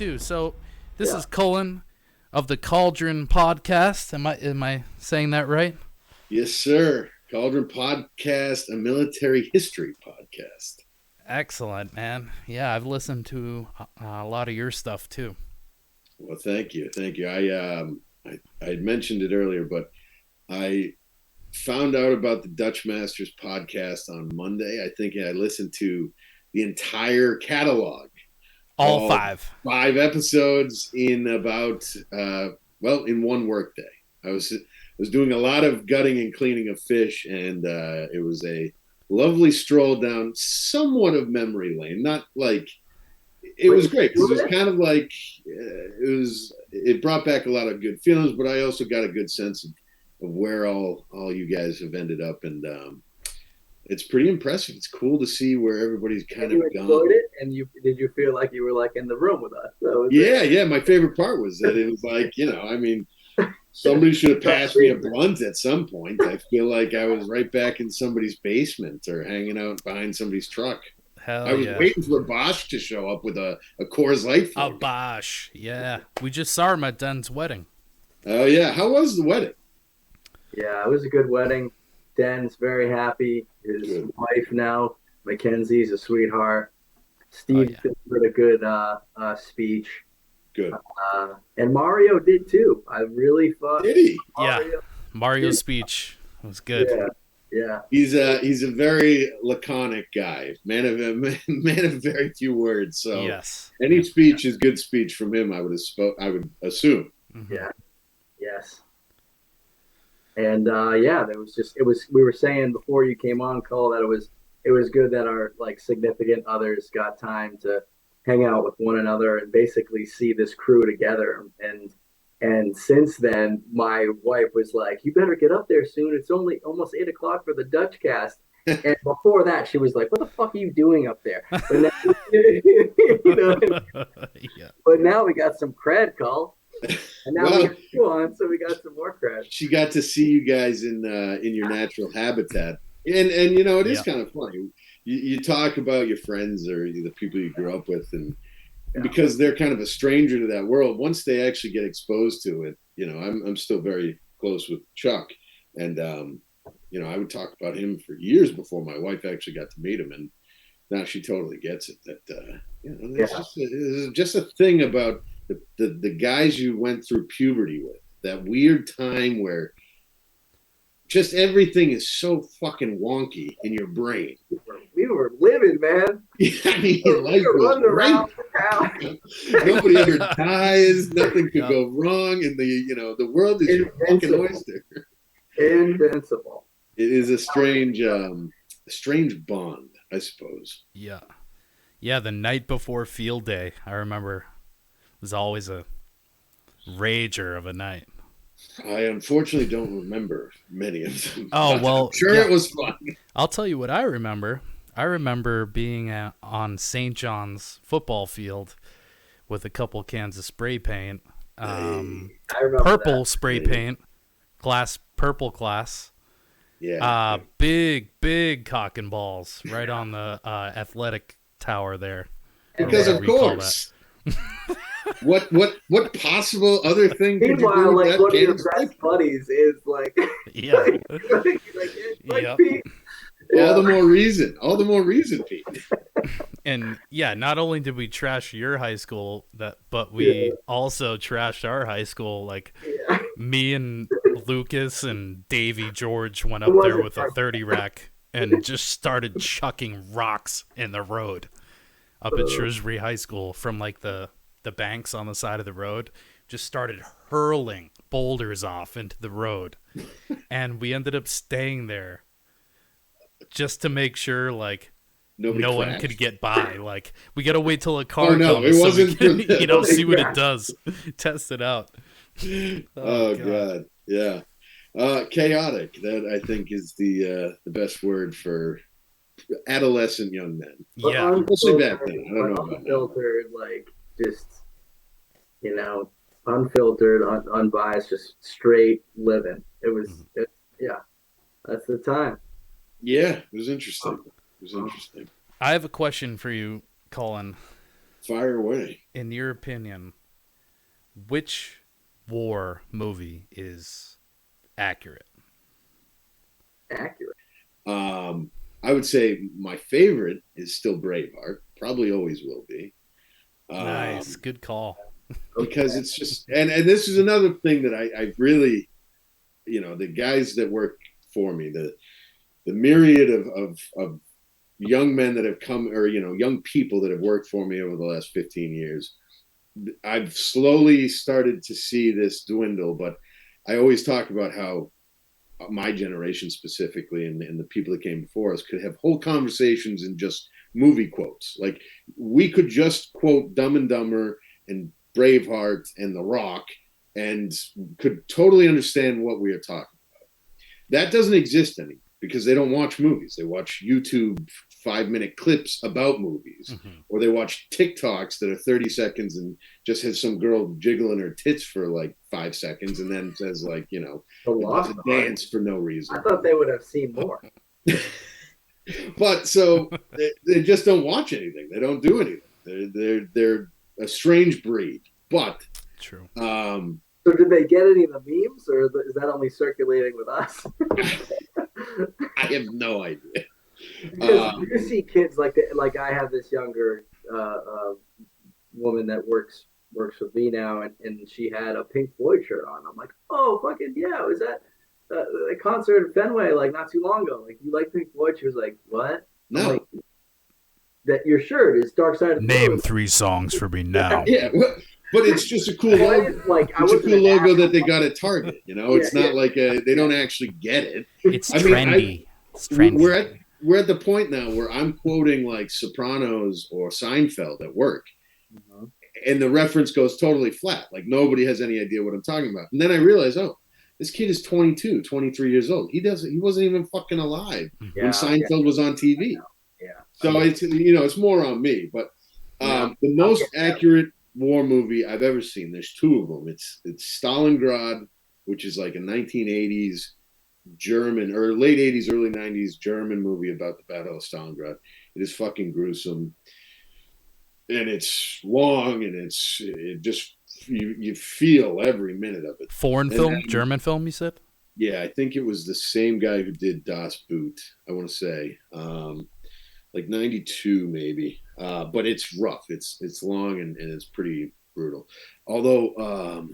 too. So this is Cullen of the Cauldron Podcast. Am I saying that right? Yes, sir. Cauldron Podcast, a military history podcast. Excellent, man. Yeah, I've listened to a lot of your stuff too. Well, thank you. I had mentioned it earlier, but I found out about the Dutch Masters podcast on Monday. I think I listened to the entire catalog. All five episodes in about in one workday. I was doing a lot of gutting and cleaning of fish, and it was a lovely stroll down somewhat of memory lane. Not like it was great because it was kind of like it brought back a lot of good feelings, but I also got a good sense of where all you guys have ended up, and it's pretty impressive. It's cool to see where everybody's kind of gone. Enjoyed it, and did you feel like you were like in the room with us? Yeah. My favorite part was that it was like, somebody should have passed me a blunt at some point. I feel like I was right back in somebody's basement or hanging out behind somebody's truck. I was waiting for Bosch to show up with a Coors Light. Oh, Bosch. Yeah. We just saw him at Den's wedding. Oh, yeah. How was the wedding? Yeah, it was a good wedding. Den's very happy. His wife now, Mackenzie's a sweetheart. Steve delivered a good speech. Good. And Mario did too. I really thought. Did he? Mario's speech was good. Yeah. He's a very laconic guy, man of very few words. So any speech is good speech from him. I would assume. Mm-hmm. Yeah. Yes. And we were saying before you came on, Cole, that it was good that our significant others got time to hang out with one another and basically see this crew together. And since then, my wife was like, "You better get up there soon. It's only almost 8:00 for the DutchCast." And before that, she was like, "What the fuck are you doing up there?" But now, but now we got some cred, Cole. And now we got you on, so we got some more cred. She got to see you guys in your natural habitat, and it is kind of funny. You talk about your friends or the people you grew up with, and because they're kind of a stranger to that world. Once they actually get exposed to it, I'm still very close with Chuck, and I would talk about him for years before my wife actually got to meet him, and now she totally gets it. That it's just a thing about the guys you went through puberty with, that weird time where just everything is so fucking wonky in your brain. We were living, man. We were running around town. Nobody ever dies. Nothing could go wrong, and the world is your fucking oyster. Invincible. It is a strange bond, I suppose. Yeah. The night before field day, I remember, was always a rager of a night. I unfortunately don't remember many of them. Oh, well. I'm sure it was fun. I'll tell you what I remember. I remember being on St. John's football field with a couple cans of spray paint. Purple spray paint. Purple glass. Yeah. Big cock and balls right on the athletic tower there. Because of course. What possible other thing could you do? Meanwhile, one of your best buddies is all the more reason, Pete. And not only did we trash your high school, but we also trashed our high school. Me and Lucas and Davey George went up there with a 30 rack and just started chucking rocks in the road up at Shrewsbury High School from the banks on the side of the road. Just started hurling boulders off into the road. And we ended up staying there just to make sure no one could get by. We got to wait till a car comes it wasn't so we can, see what it does. Test it out. Oh God. Yeah. Chaotic. That I think is the best word for adolescent young men. Yeah. Especially back then. I don't know about unfiltered, just unfiltered, unbiased, just straight living. It was, that's the time. Yeah, it was interesting. I have a question for you, Cullen. Fire away. In your opinion, which war movie is accurate? Accurate. I would say my favorite is still Braveheart. Probably always will be. Nice. Good call. Because it's just, and this is another thing that I really, the guys that work for me, the myriad of young men that have come, or, young people that have worked for me over the last 15 years, I've slowly started to see this dwindle, but I always talk about how my generation specifically and the people that came before us could have whole conversations in just movie quotes. Like we could just quote Dumb and Dumber and Braveheart and The Rock and could totally understand what we are talking about. That doesn't exist anymore because they don't watch movies. They watch YouTube 5-minute clips about movies, or they watch TikToks that are 30 seconds and just has some girl jiggling her tits for like 5 seconds and then says like, does a dance for no reason. I thought they would have seen more. But so they just don't watch anything. They don't do anything. They're a strange breed. But true. So did they get any of the memes, or is that only circulating with us? I have no idea. Because you see kids like I have this younger woman that works with me now, and she had a Pink Floyd shirt on. I'm like, oh fucking yeah, was that a concert at Fenway like not too long ago? Like, you like Pink Floyd? She was like, what? No. Like, that your shirt is Dark Side of the Name Moon. 3 songs for me now. Yeah, but it's just a cool logo. It's a cool logo that they got at Target. It's not like they don't actually get it. It's trendy. It's trendy. We're at the point now where I'm quoting like Sopranos or Seinfeld at work, and the reference goes totally flat. Like nobody has any idea what I'm talking about. And then I realize, oh, this kid is 22, 23 years old. He wasn't even fucking alive when Seinfeld was on TV. Yeah. So it's more on me. But the most accurate war movie I've ever seen, there's 2 of them. It's Stalingrad, which is like a 1980s German, or late 80s, early 90s German movie about the Battle of Stalingrad. It is fucking gruesome. And it's long, and you feel every minute of it. Foreign film? German film, you said? Yeah, I think it was the same guy who did Das Boot, I want to say. Like 92 maybe. But it's rough. It's long and it's pretty brutal. Although,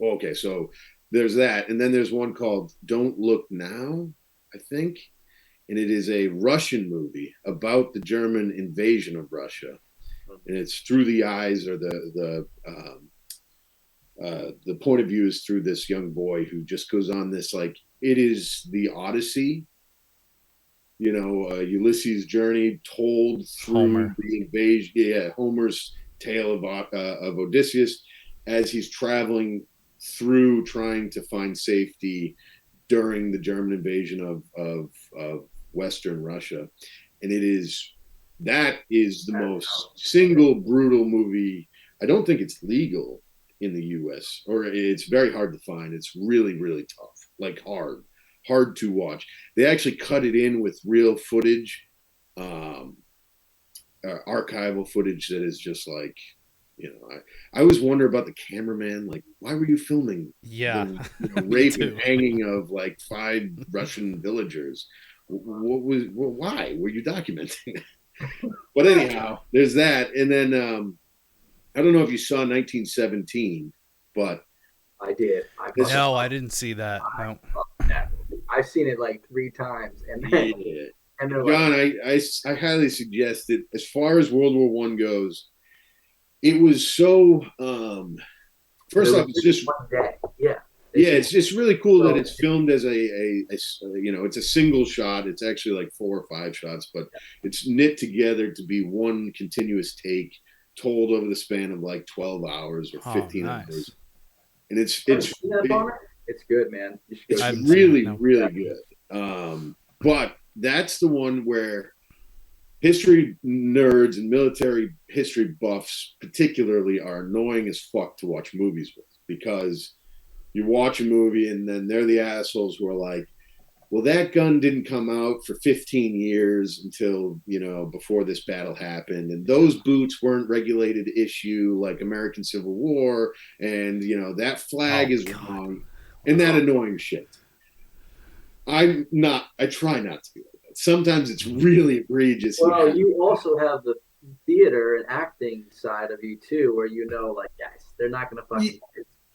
okay, so there's that. And then there's one called Don't Look Now, I think. And it is a Russian movie about the German invasion of Russia. And it's through the eyes, or the point of view is through this young boy who just goes on this, like, it is the Odyssey, Ulysses' journey told through the invasion. Yeah, Homer's tale of Odysseus as he's traveling through trying to find safety during the German invasion of Western Russia. And that is the most single brutal movie. I don't think it's legal in the US, or it's very hard to find. It's really, really tough, like hard to watch. They actually cut it in with real footage, archival footage that is just like, I always wonder about the cameraman. Like, why were you filming? Yeah, the rape and hanging of like 5 Russian villagers. Why were you documenting? But anyhow, there's that. And then I don't know if you saw 1917, but I did. No, I didn't see that. No. I've seen it like 3 times, and then, John, I highly suggest it. As far as World War I goes, it was so. First off, it's just one day. Yeah. Yeah, it's just really cool that it's filmed as it's a single shot. It's actually like 4 or 5 shots, but it's knit together to be one continuous take, told over the span of like 12 hours or 15 hours. And it's good, man. It's really good. But that's the one where history nerds and military history buffs particularly are annoying as fuck to watch movies with, because you watch a movie and then they're the assholes who are like, Well, that gun didn't come out for 15 years until, before this battle happened. And those boots weren't regulated issue like American Civil War. And, that flag is wrong. And that annoying shit. I try not to be like that. Sometimes it's really egregious. Well, you also have the theater and acting side of you too, where guys, they're not going to fucking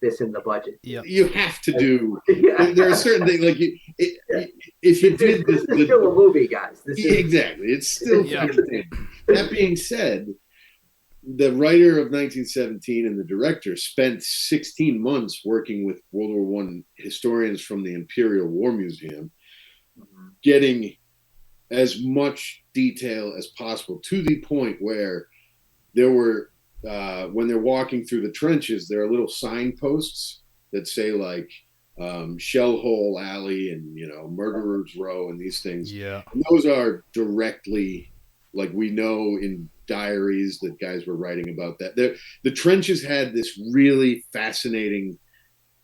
this in the budget. Yeah, you have to do. There are certain things like if you did this, is still a movie, guys. Exactly, it's still. That being said, the writer of 1917 and the director spent 16 months working with World War I historians from the Imperial War Museum, getting as much detail as possible, to the point where there were, when they're walking through the trenches, there are little signposts that say like Shell Hole Alley and, Murderer's Row and these things. Yeah. And those are directly, like we know in diaries that guys were writing about that. The trenches had this really fascinating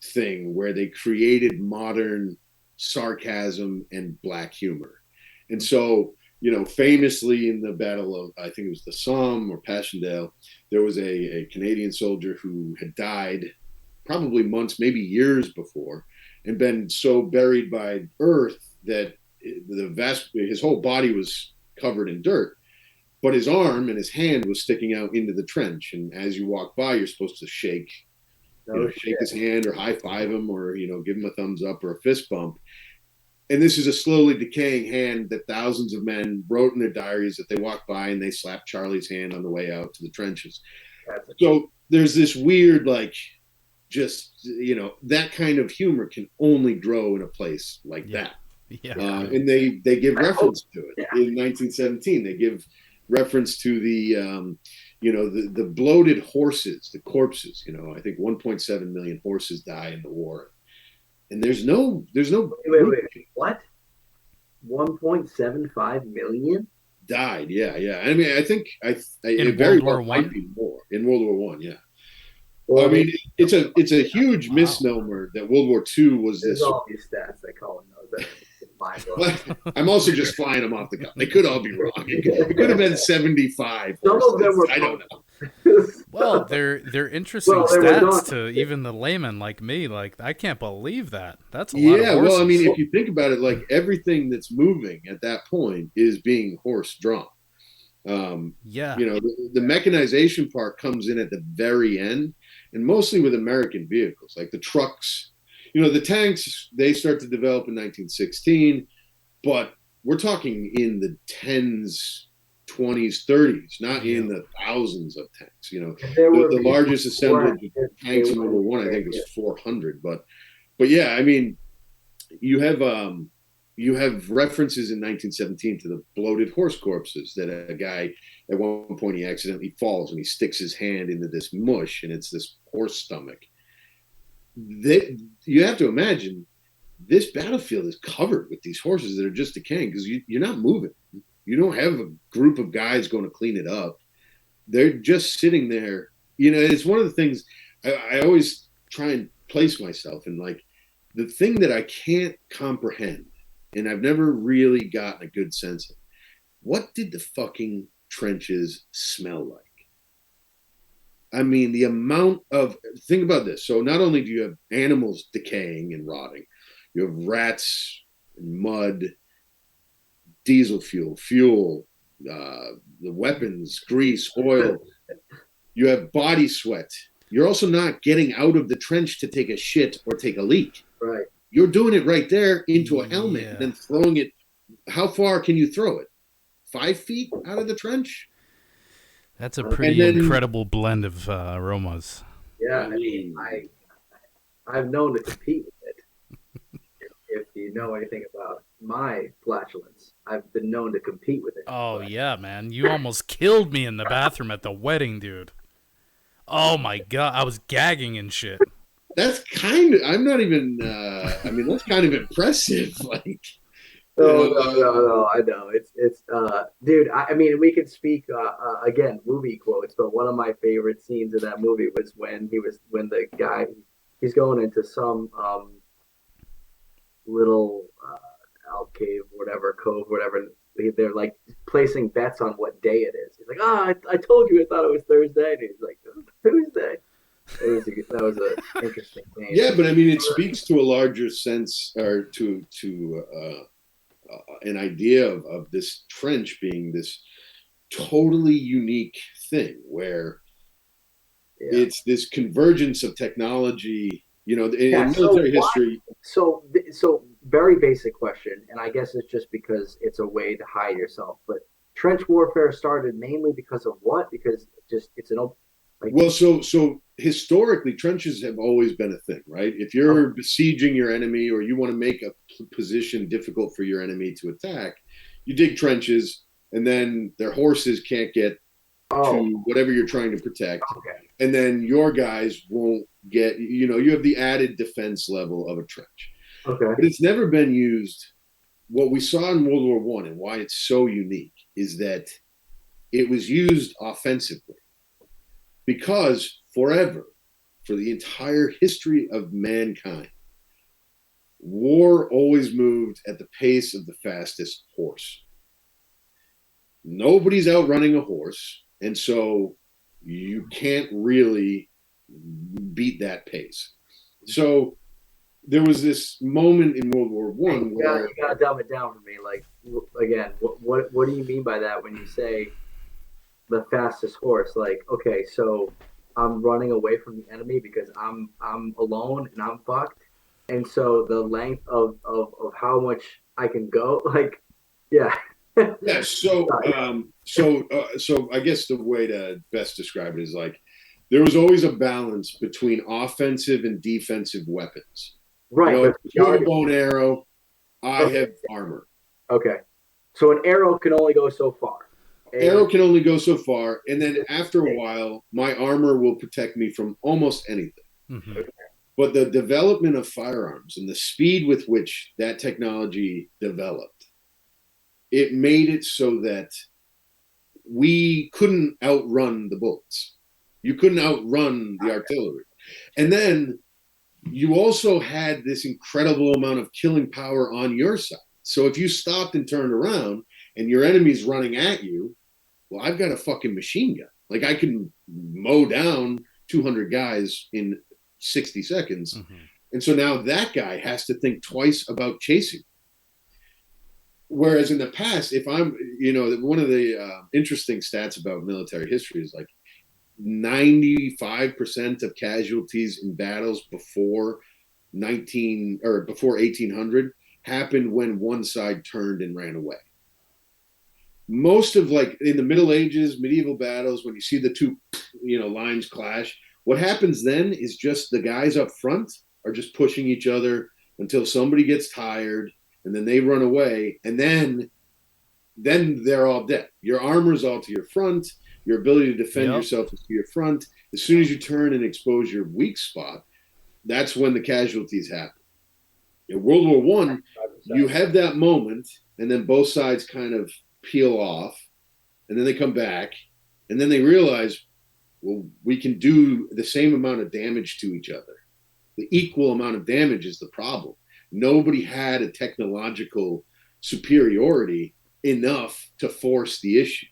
thing where they created modern sarcasm and black humor. And so, famously in the Battle of, I think it was the Somme or Passchendaele, there was a Canadian soldier who had died probably months, maybe years before, and been so buried by earth that his whole body was covered in dirt, but his arm and his hand was sticking out into the trench. And as you walk by, you're supposed to shake his hand or high five him or, give him a thumbs up or a fist bump. And this is a slowly decaying hand that thousands of men wrote in their diaries that they walked by and they slapped Charlie's hand on the way out to the trenches. So there's this weird, that kind of humor can only grow in a place like that. Yeah. And they give reference to it in 1917. They give reference to the bloated horses, the corpses. I think 1.7 million horses die in the war. And there's no. Wait. What? 1.75 million died. Yeah. I mean, I think in World War might be more in World War I. Yeah. Well, I mean, it's a huge misnomer that World War II was this. All these stats that Cullen knows. I'm also just flying them off the cuff. They could all be wrong. It could have been 75. Some of them were. I don't know. Well, they're interesting stats to even the layman like me. Like, I can't believe that. That's a lot of horses. Well, I mean, if you think about it, like everything that's moving at that point is being horse drawn. The mechanization part comes in at the very end, and mostly with American vehicles, like the trucks. The tanks, they start to develop in 1916, but we're talking in the 10s, 20s, 30s, not in the thousands of tanks. The largest assemblage of tanks in World War One, I think, was 400. But yeah, I mean, you have references in 1917 to the bloated horse corpses that a guy at one point he accidentally falls and he sticks his hand into this mush and it's this horse stomach. You have to imagine this battlefield is covered with these horses that are just decaying because you're not moving. You don't have a group of guys going to clean it up. They're just sitting there. It's one of the things I always try and place myself in, like the thing that I can't comprehend, and I've never really gotten a good sense of. What did the fucking trenches smell like? I mean, the amount of, think about this. So not only do you have animals decaying and rotting, you have rats and mud, diesel fuel, the weapons, grease, oil. You have body sweat. You're also not getting out of the trench to take a shit or take a leak. Right. You're doing it right there into a helmet and then throwing it. How far can you throw it? 5 feet out of the trench? That's a pretty incredible blend of aromas. Yeah, I mean, I've known to compete with it. If you know anything about my flatulence, I've been known to compete with it. Oh, yeah, man. You almost killed me in the bathroom at the wedding, dude. Oh, my God. I was gagging and shit. That's kind of, I'm not even, that's kind of impressive. Like, No, I know. It's dude, I mean, we could speak, again, movie quotes, but one of my favorite scenes in that movie was when the guy, he's going into some little, South Cave, whatever, Cove, whatever. They're like placing bets on what day it is. He's like, I told you I thought it was Thursday. And he's like, Tuesday. That was an interesting game. Yeah, but I mean, it speaks to a larger sense, or to an idea of this trench being this totally unique thing where it's this convergence of technology. You know, in military history. So very basic question, and I guess it's just because it's a way to hide yourself. But trench warfare started mainly because of what? Because it's an open. Well, so historically, trenches have always been a thing, right? If you're besieging your enemy or you want to make a position difficult for your enemy to attack, you dig trenches, and then their horses can't get to whatever you're trying to protect. Okay. And then your guys won't get, you have the added defense level of a trench. Okay. But it's never been used. What we saw in World War I and why it's so unique is that it was used offensively. Because forever, for the entire history of mankind, war always moved at the pace of the fastest horse. Nobody's outrunning a horse, and so you can't really beat that pace. So there was this moment in World War I where you gotta dumb it down for me. Like, again, what do you mean by that when you say the fastest horse? Like, okay, so I'm running away from the enemy because I'm alone and I'm fucked, and so the length of how much I can go, like, yeah. Yeah, so I guess the way to best describe it is like there was always a balance between offensive and defensive weapons. Right. You have a bow and arrow, I have armor. Okay. So an arrow can only go so far. Arrow can only go so far, and then after a while, my armor will protect me from almost anything. Mm-hmm. But the development of firearms and the speed with which that technology developed, it made it so that we couldn't outrun the bullets. You couldn't outrun the artillery. And then you also had this incredible amount of killing power on your side. So if you stopped and turned around and your enemy's running at you, well, I've got a fucking machine gun. Like, I can mow down 200 guys in 60 seconds. Mm-hmm. And so now that guy has to think twice about chasing. Whereas in the past, if I'm, one of the interesting stats about military history is like 95% of casualties in battles before 1800 happened when one side turned and ran away. Most of, like, in the Middle Ages, medieval battles, when you see the two, lines clash, what happens then is just the guys up front are just pushing each other until somebody gets tired, and then they run away, and then they're all dead. Your armor's all to your front. Your ability to defend yourself is to your front. As soon as you turn and expose your weak spot, that's when the casualties happen. In World War I, you have that moment, and then both sides kind of peel off, and then they come back, and then they realize, well, we can do the same amount of damage to each other. The equal amount of damage is the problem. Nobody had a technological superiority enough to force the issue.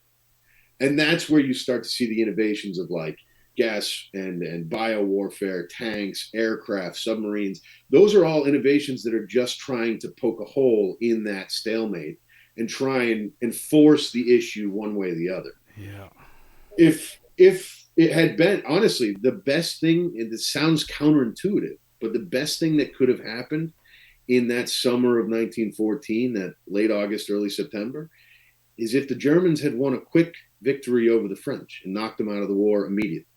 And that's where you start to see the innovations of, like, gas and bio warfare, tanks, aircraft, submarines. Those are all innovations that are just trying to poke a hole in that stalemate and try and enforce the issue one way or the other. Yeah. If it had been, honestly, the best thing, and it sounds counterintuitive, but the best thing that could have happened in that summer of 1914, that late August, early September, is if the Germans had won a quick victory over the French and knocked them out of the war immediately.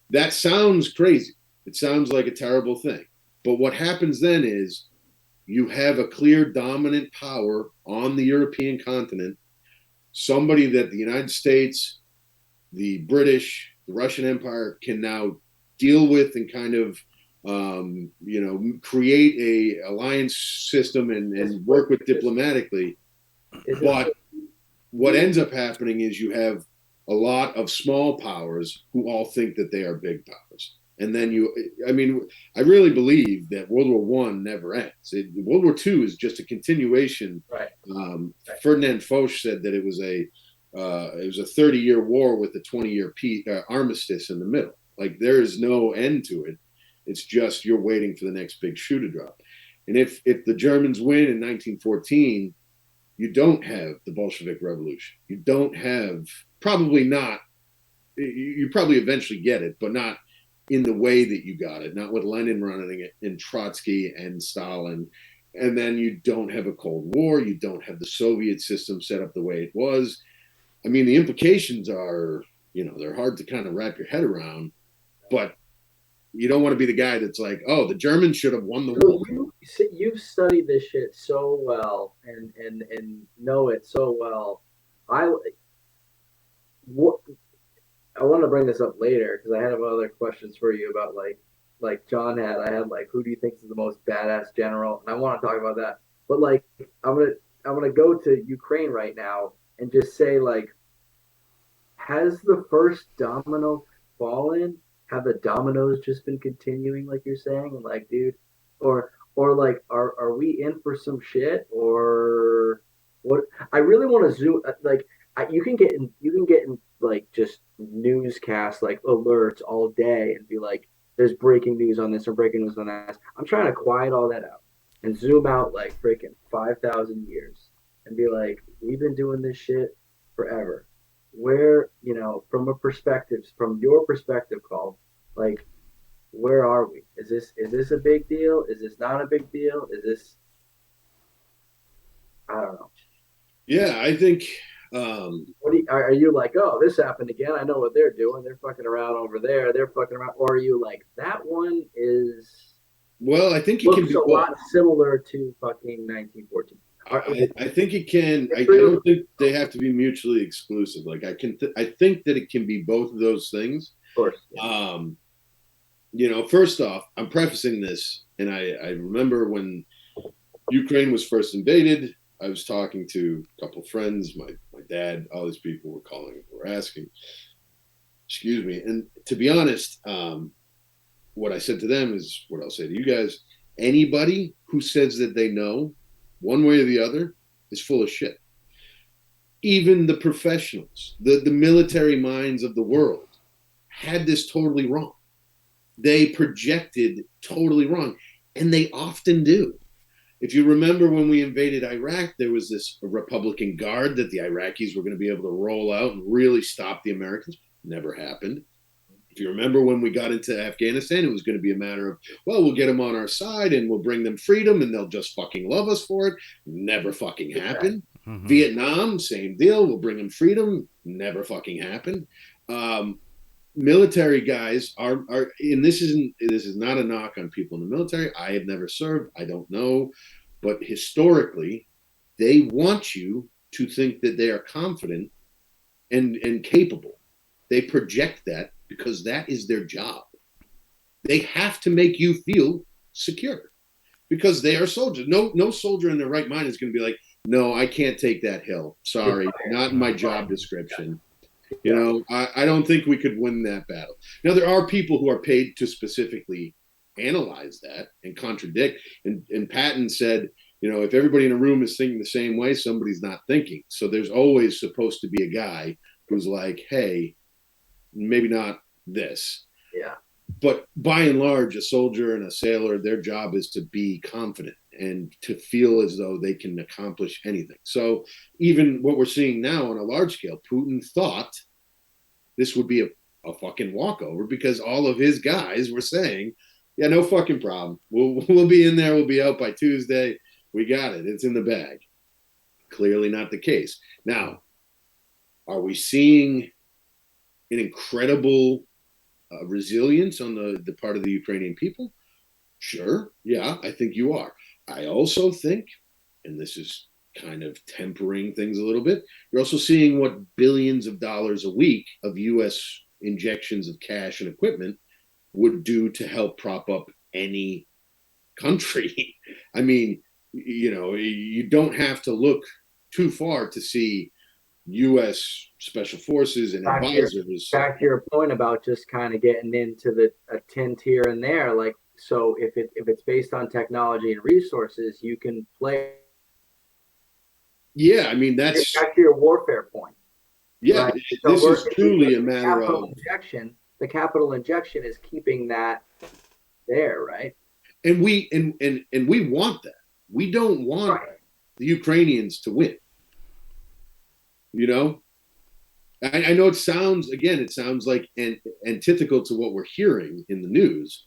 That sounds crazy. It sounds like a terrible thing. But what happens then is you have a clear dominant power on the European continent, somebody that the United States, the British, the Russian Empire can now deal with and kind of, create a alliance system and work with diplomatically. But what ends up happening is you have a lot of small powers who all think that they are big powers. And then I really believe that World War One never ends. World War Two is just a continuation. Right. Ferdinand Foch said that it was a 30-year war with a 20-year armistice in the middle. Like, there is no end to it. It's just you're waiting for the next big shoe to drop. And if the Germans win in 1914, you don't have the Bolshevik Revolution. You don't have, probably not, you probably eventually get it, but not in the way that you got it, not with Lenin running it and Trotsky and Stalin. And then you don't have a Cold War. You don't have the Soviet system set up the way it was. I mean, the implications are, they're hard to kind of wrap your head around, but you don't want to be the guy that's like, oh, the Germans should have won the war. You've studied this shit so well and know it so well. I want to bring this up later because I had other questions for you about like John had. I had like, who do you think is the most badass general? And I want to talk about that. But like, I'm gonna go to Ukraine right now and just say, like, has the first domino fallen? Have the dominoes just been continuing, like you're saying? And like, dude, or like, are we in for some shit or what? I really want to zoom. Like, you can get in like just newscasts, like alerts all day, and be like, there's breaking news on this or breaking news on that. I'm trying to quiet all that out and zoom out like freaking 5,000 years and be like, we've been doing this shit forever. Where, from your perspective, Cole, like, where are we? Is this a big deal? Is this not a big deal? Is this, I don't know. Yeah, I think. Are you like, oh, this happened again? I know what they're doing. They're fucking around over there. They're fucking around. Or are you like, that one is? Well, I think it can be a lot similar to fucking 1914. I think it can. I don't think they have to be mutually exclusive. Like, I think that it can be both of those things. Of course. Yeah. First off, I'm prefacing this, and I remember when Ukraine was first invaded, I was talking to a couple of friends, my dad, all these people were asking, excuse me. And to be honest, what I said to them is what I'll say to you guys. Anybody who says that they know one way or the other is full of shit. Even the professionals, the military minds of the world had this totally wrong. They projected totally wrong, and they often do. If you remember when we invaded Iraq, there was this Republican Guard that the Iraqis were going to be able to roll out and really stop the Americans. Never happened. If you remember when we got into Afghanistan, it was going to be a matter of, well, we'll get them on our side and we'll bring them freedom and they'll just fucking love us for it. Never fucking happened. Mm-hmm. Vietnam, same deal. We'll bring them freedom. Never fucking happened. Military guys are, and this is not a knock on people in the military. I have never served. I don't know. But historically, they want you to think that they are confident and capable. They project that because that is their job. They have to make you feel secure because they are soldiers. No soldier in their right mind is going to be like, no, I can't take that hill. Sorry, not in my job description. I don't think we could win that battle. Now, there are people who are paid to specifically analyze that and contradict. And Patton said, if everybody in a room is thinking the same way, somebody's not thinking. So there's always supposed to be a guy who's like, hey, maybe not this. Yeah. But by and large, a soldier and a sailor, their job is to be confident and to feel as though they can accomplish anything. So even what we're seeing now on a large scale, Putin thought this would be a fucking walkover because all of his guys were saying, yeah, no fucking problem. We'll be in there. We'll be out by Tuesday. We got it. It's in the bag. Clearly not the case. Now, are we seeing an incredible resilience on the part of the Ukrainian people? Sure. Yeah, I think you are. I also think, and this is kind of tempering things a little bit, you're also seeing what billions of dollars a week of U.S. injections of cash and equipment would do to help prop up any country. I mean, you don't have to look too far to see U.S. Special Forces and advisors. Back to your point about just kind of getting into a tint here and there, like, so if it's based on technology and resources, you can play. Yeah, I mean, that's back to your warfare point. Yeah, right? This is truly a matter of injection. The capital injection is keeping that there, right? And we want that. We don't want the Ukrainians to win. You know, I know it sounds like antithetical to what we're hearing in the news,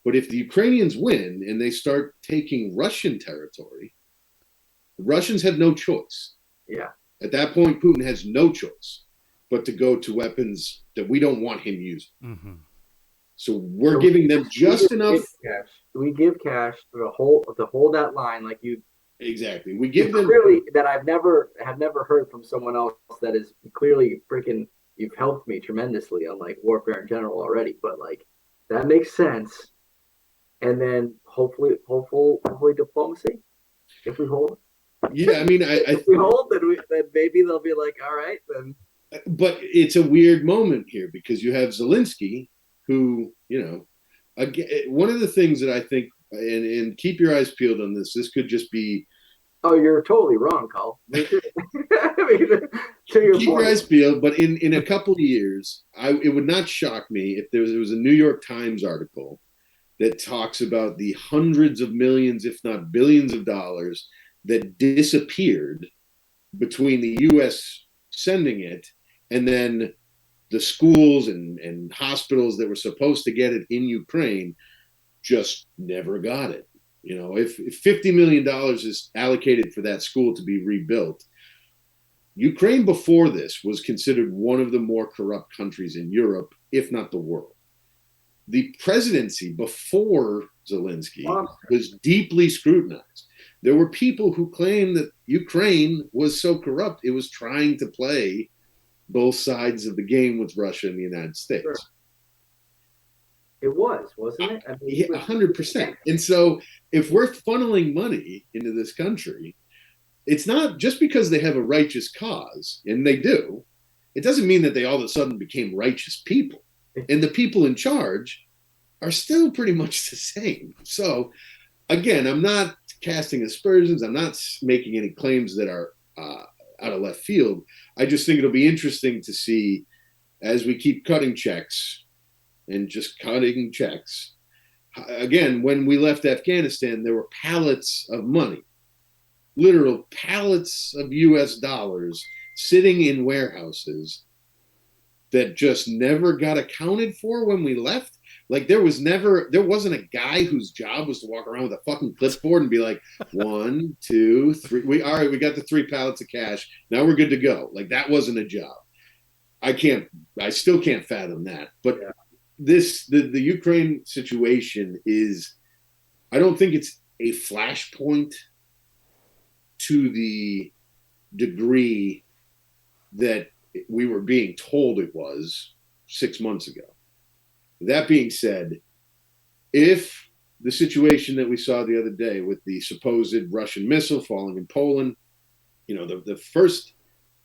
but if the Ukrainians win and they start taking Russian territory, the Russians have no choice. Yeah. At that point, Putin has no choice but to go to weapons that we don't want him using. Mm-hmm. So we're giving them just enough. We give cash to hold that line, like you. Exactly. We give them clearly that have never heard from someone else that is clearly freaking. You've helped me tremendously on like warfare in general already, but like that makes sense. And then hopefully diplomacy. If we hold. Yeah, I mean, if we hold, then maybe they'll be like, all right, then. But it's a weird moment here because you have Zelensky, who, you know, again, one of the things that I think, and keep your eyes peeled on this. This could just be. Oh, you're totally wrong, Cole. Keep your eyes peeled, but in a couple of years, it would not shock me if there was a New York Times article that talks about the hundreds of millions, if not billions of dollars that disappeared between the U.S. sending it and then the schools and hospitals that were supposed to get it in Ukraine just never got it. You know, if $50 million is allocated for that school to be rebuilt, Ukraine before this was considered one of the more corrupt countries in Europe, if not the world. The presidency before Zelensky was deeply scrutinized. There were people who claimed that Ukraine was so corrupt, it was trying to play both sides of the game with Russia and the United States. Sure. It wasn't it? I mean, 100%. And so if we're funneling money into this country, it's not just because they have a righteous cause, and they do, it doesn't mean that they all of a sudden became righteous people. And the people in charge are still pretty much the same. So, again, I'm not casting aspersions. I'm not making any claims that are out of left field. I just think it'll be interesting to see as we keep cutting checks and just cutting checks. Again, when we left Afghanistan, there were pallets of money, literal pallets of US dollars sitting in warehouses that just never got accounted for when we left. Like there wasn't a guy whose job was to walk around with a fucking clipboard and be like, 1, 2, 3. We got the 3 pallets of cash. Now we're good to go. Like that wasn't a job. I still can't fathom that. But yeah. The Ukraine situation is, I don't think it's a flashpoint to the degree that we were being told it was 6 months ago. That being said, if the situation that we saw the other day with the supposed Russian missile falling in Poland, you know, the first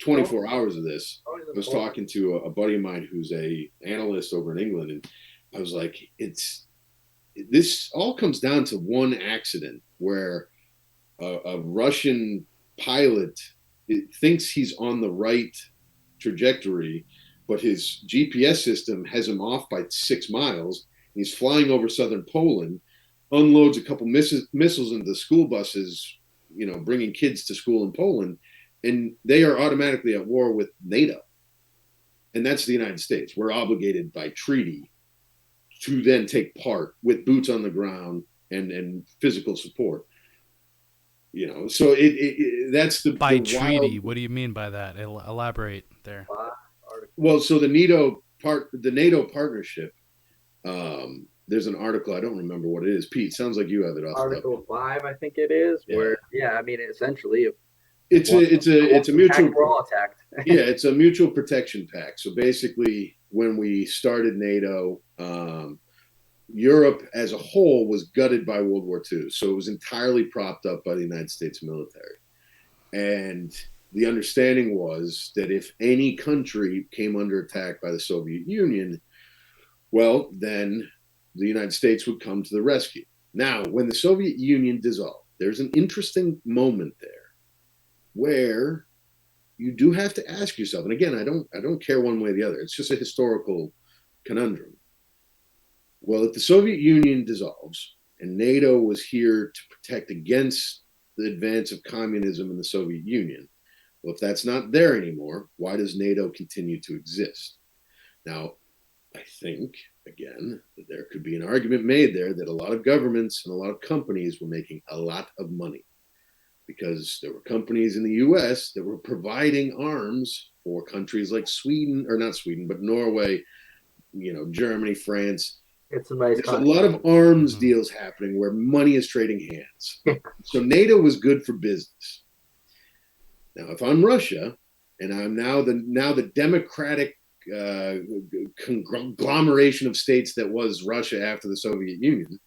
24 hours of this, I was talking to a buddy of mine who's a analyst over in England, and I was like, this all comes down to one accident where a Russian pilot thinks he's on the right trajectory, but his GPS system has him off by 6 miles. He's flying over southern Poland, unloads a couple missiles into school buses, you know, bringing kids to school in Poland, and they are automatically at war with NATO. And that's the United States. We're obligated by treaty to then take part with boots on the ground and physical support. You know, so that's by treaty. What do you mean by that? Elaborate there. Well, so the NATO partnership. There's an article. I don't remember what it is. Pete, sounds like you have it off. Article 5, I think it is. Yeah. Where, I mean, essentially, it's a mutual. We're all attacked. Yeah, it's a mutual protection pact. So basically, when we started NATO, Europe as a whole was gutted by World War II. So it was entirely propped up by the United States military. And the understanding was that if any country came under attack by the Soviet Union, well, then the United States would come to the rescue. Now, when the Soviet Union dissolved, there's an interesting moment there where you do have to ask yourself, and again, I don't care one way or the other. It's just a historical conundrum. Well, if the Soviet Union dissolves and NATO was here to protect against the advance of communism in the Soviet Union, well, if that's not there anymore, why does NATO continue to exist? Now, I think, again, that there could be an argument made there that a lot of governments and a lot of companies were making a lot of money because there were companies in the US that were providing arms for countries like Sweden, or not Sweden, but Norway, Germany, France. It's a nice There's a lot of arms deals happening where money is trading hands. So NATO was good for business. Now, if I'm Russia and I'm now the democratic conglomeration of states that was Russia after the Soviet Union,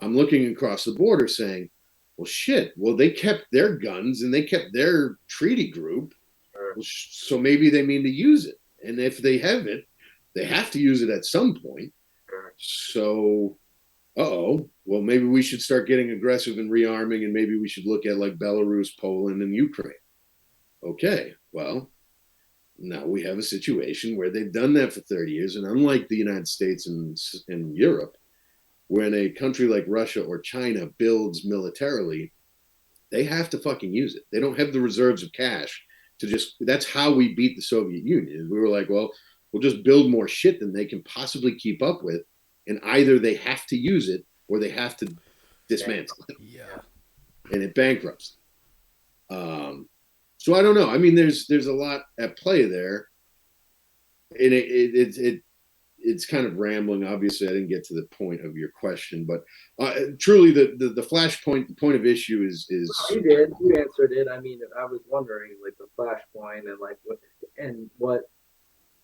I'm looking across the border saying, well, shit, well, they kept their guns and they kept their treaty group. So maybe they mean to use it. And if they have it, they have to use it at some point. So, well, maybe we should start getting aggressive and rearming, and maybe we should look at like Belarus, Poland, and Ukraine. Okay, well, now we have a situation where they've done that for 30 years, and unlike the United States and Europe, when a country like Russia or China builds militarily, they have to fucking use it. They don't have the reserves of cash to that's how we beat the Soviet Union. We were like, well, we'll just build more shit than they can possibly keep up with. And either they have to use it or they have to dismantle it. Yeah. And it bankrupts. So I don't know. I mean, there's a lot at play there. And it's kind of rambling. Obviously, I didn't get to the point of your question, but truly the flashpoint, the point of issue is well, you did. You answered it. I mean, I was wondering like the flashpoint and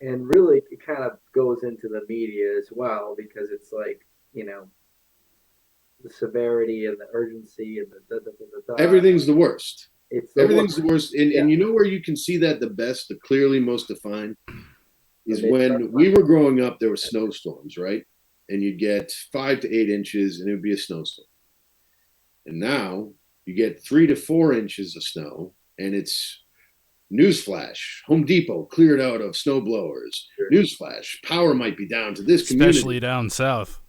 and really it kind of goes into the media as well, because it's like, the severity and the urgency and everything's the worst. Everything's the worst. And yeah. And you know where you can see that the best, the clearly most defined, is when we were growing up, there were snowstorms, right? And you'd get 5 to 8 inches and it would be a snowstorm. And now you get 3 to 4 inches of snow and it's newsflash, Home Depot cleared out of snow blowers. Sure. Newsflash, power might be down to this community. Especially down south.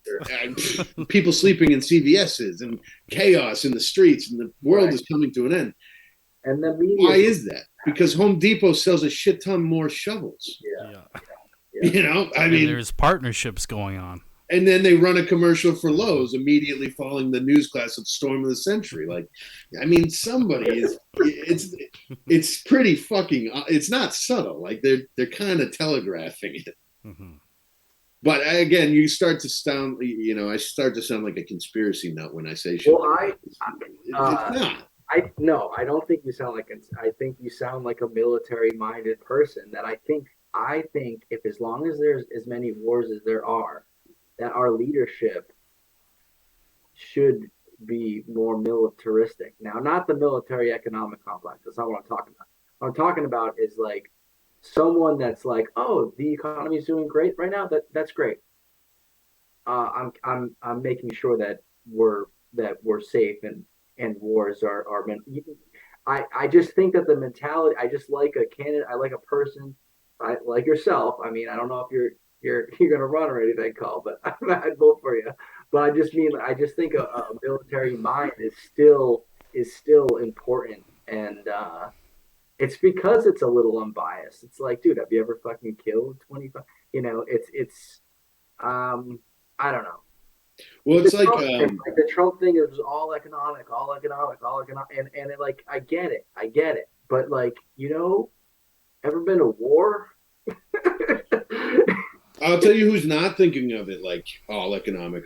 Sure. People sleeping in CVS's and chaos in the streets, and the world is coming to an end. And the media. Why is that? Because Home Depot sells a shit ton more shovels. Yeah. I mean, there's partnerships going on. And then they run a commercial for Lowe's immediately following the newscast of Storm of the Century. like, I mean, somebody is. It's pretty fucking. It's not subtle. Like they're kind of telegraphing it. Mm-hmm. But again, you start to sound. I start to sound like a conspiracy nut when I say shit. Well, it's not. I don't think you sound like. I think you sound like a military-minded person. That I think if as long as there's as many wars as there are, that our leadership should be more militaristic. Now, not the military economic complex. That's not what I'm talking about. What I'm talking about is like someone that's like, oh, the economy is doing great right now. That's great. I'm making sure that we're safe and wars are. I just think that the mentality. I just like a candidate. I like a person. I like yourself. I mean, I don't know if you're gonna run or anything, Call, but I'd vote for you. But I just think a military mind is still important, and it's because it's a little unbiased. It's like, dude, have you ever fucking killed 25? It's I don't know. Well, it's like the Trump thing is all economic, and it, like I get it, but like ever been to war? I'll tell you who's not thinking of it like all economic,